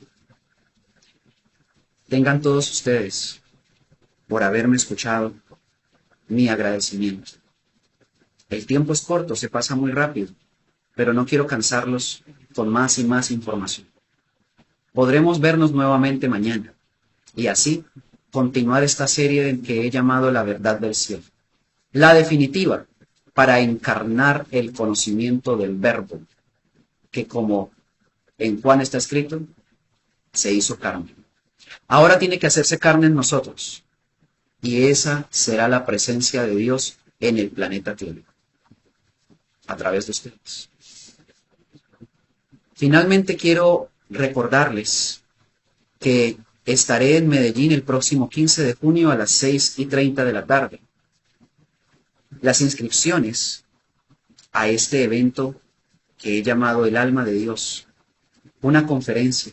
Tengan todos ustedes, por haberme escuchado, mi agradecimiento. El tiempo es corto, se pasa muy rápido, pero no quiero cansarlos con más y más información. Podremos vernos nuevamente mañana y así continuar esta serie en que he llamado La Verdad del Cielo. La definitiva para encarnar el conocimiento del Verbo, que como en Juan está escrito, se hizo carne. Ahora tiene que hacerse carne en nosotros, y esa será la presencia de Dios en el planeta Tierra, a través de ustedes. Finalmente quiero recordarles que estaré en Medellín el próximo 15 de junio a las 6:30 de la tarde. Las inscripciones a este evento que he llamado El Alma de Dios, una conferencia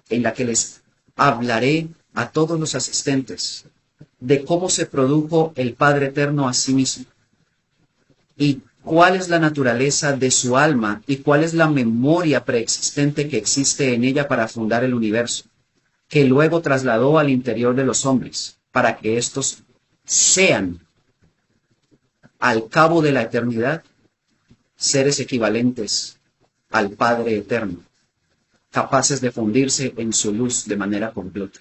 en la que les hablaré a todos los asistentes de cómo se produjo el Padre Eterno a sí mismo y cuál es la naturaleza de su alma y cuál es la memoria preexistente que existe en ella para fundar el universo, que luego trasladó al interior de los hombres para que éstos sean, al cabo de la eternidad, seres equivalentes al Padre Eterno, capaces de fundirse en su luz de manera completa.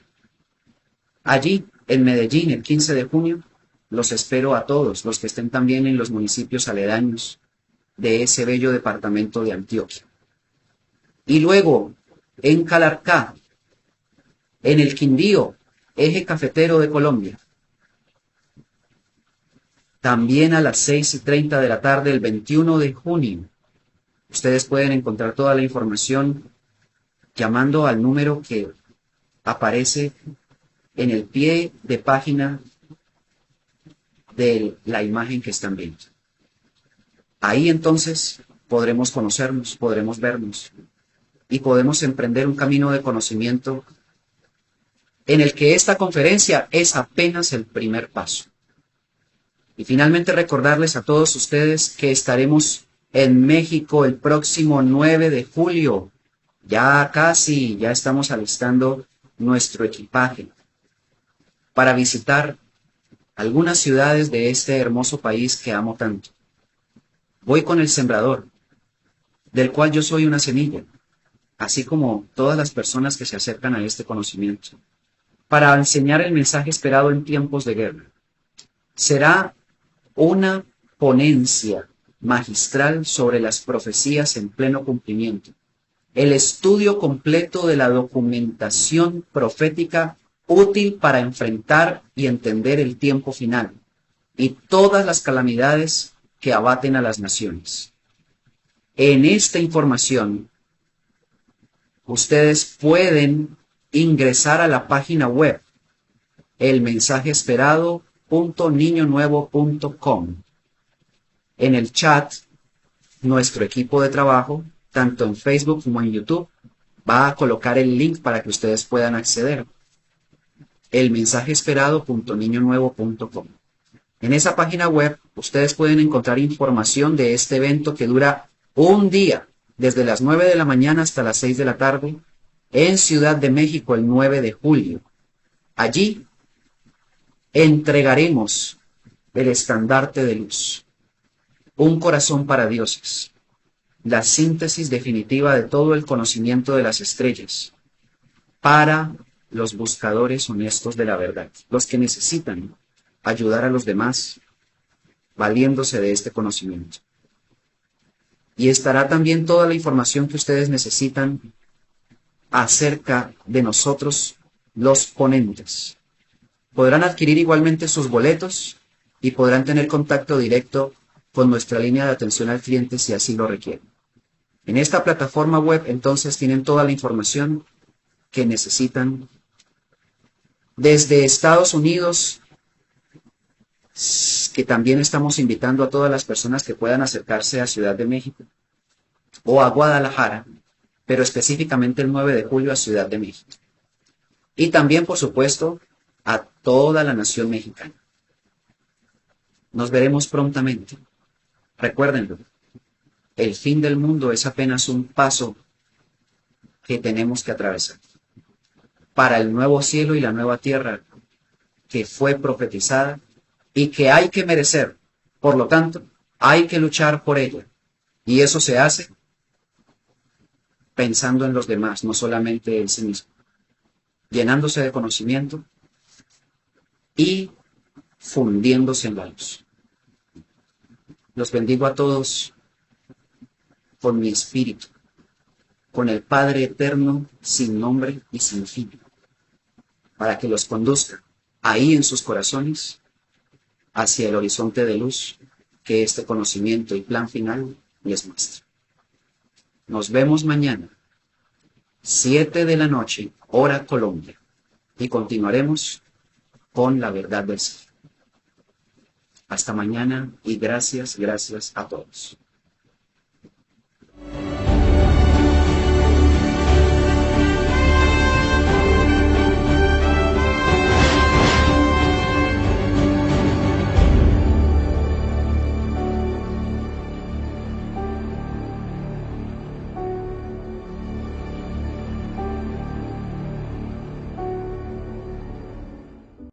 Allí, en Medellín, el 15 de junio, los espero a todos los que estén también en los municipios aledaños de ese bello departamento de Antioquia. Y luego, en Calarcá, en el Quindío, eje cafetero de Colombia, también a las 6:30 de la tarde, el 21 de junio. Ustedes pueden encontrar toda la información llamando al número que aparece en el pie de página de la imagen que están viendo. Ahí entonces podremos conocernos, podremos vernos y podemos emprender un camino de conocimiento en el que esta conferencia es apenas el primer paso. Y finalmente recordarles a todos ustedes que estaremos en México el próximo 9 de julio. Ya casi, ya estamos alistando nuestro equipaje para visitar algunas ciudades de este hermoso país que amo tanto. Voy con el sembrador, del cual yo soy una semilla, así como todas las personas que se acercan a este conocimiento, para enseñar el mensaje esperado en tiempos de guerra. Será una ponencia magistral sobre las profecías en pleno cumplimiento, el estudio completo de la documentación profética útil para enfrentar y entender el tiempo final y todas las calamidades que abaten a las naciones. En esta información, ustedes pueden ingresar a la página web elmensajeesperado.niñonuevo.com. En el chat, nuestro equipo de trabajo, tanto en Facebook como en YouTube, va a colocar el link para que ustedes puedan acceder. elmensajeesperado.niñonuevo.com. En esa página web, ustedes pueden encontrar información de este evento que dura un día, desde las 9 de la mañana hasta las 6 de la tarde, en Ciudad de México el 9 de julio. Allí entregaremos el estandarte de luz, un corazón para dioses, la síntesis definitiva de todo el conocimiento de las estrellas, para los buscadores honestos de la verdad, los que necesitan ayudar a los demás valiéndose de este conocimiento. Y estará también toda la información que ustedes necesitan acerca de nosotros, los ponentes. Podrán adquirir igualmente sus boletos y podrán tener contacto directo con nuestra línea de atención al cliente si así lo requieren. En esta plataforma web entonces tienen toda la información que necesitan desde Estados Unidos, que también estamos invitando a todas las personas que puedan acercarse a Ciudad de México o a Guadalajara, pero específicamente el 9 de julio a Ciudad de México. Y también, por supuesto, a toda la nación mexicana. Nos veremos prontamente. Recuérdenlo, el fin del mundo es apenas un paso que tenemos que atravesar para el nuevo cielo y la nueva tierra que fue profetizada y que hay que merecer. Por lo tanto, hay que luchar por ella. Y eso se hace pensando en los demás, no solamente en sí mismo, llenándose de conocimiento y fundiéndose en la luz. Los bendigo a todos con mi espíritu, con el Padre eterno, sin nombre y sin fin, para que los conduzca ahí en sus corazones hacia el horizonte de luz que este conocimiento y plan final les muestra. Nos vemos mañana, 7 de la noche, hora Colombia, y continuaremos con la verdad del ser. Hasta mañana y gracias a todos.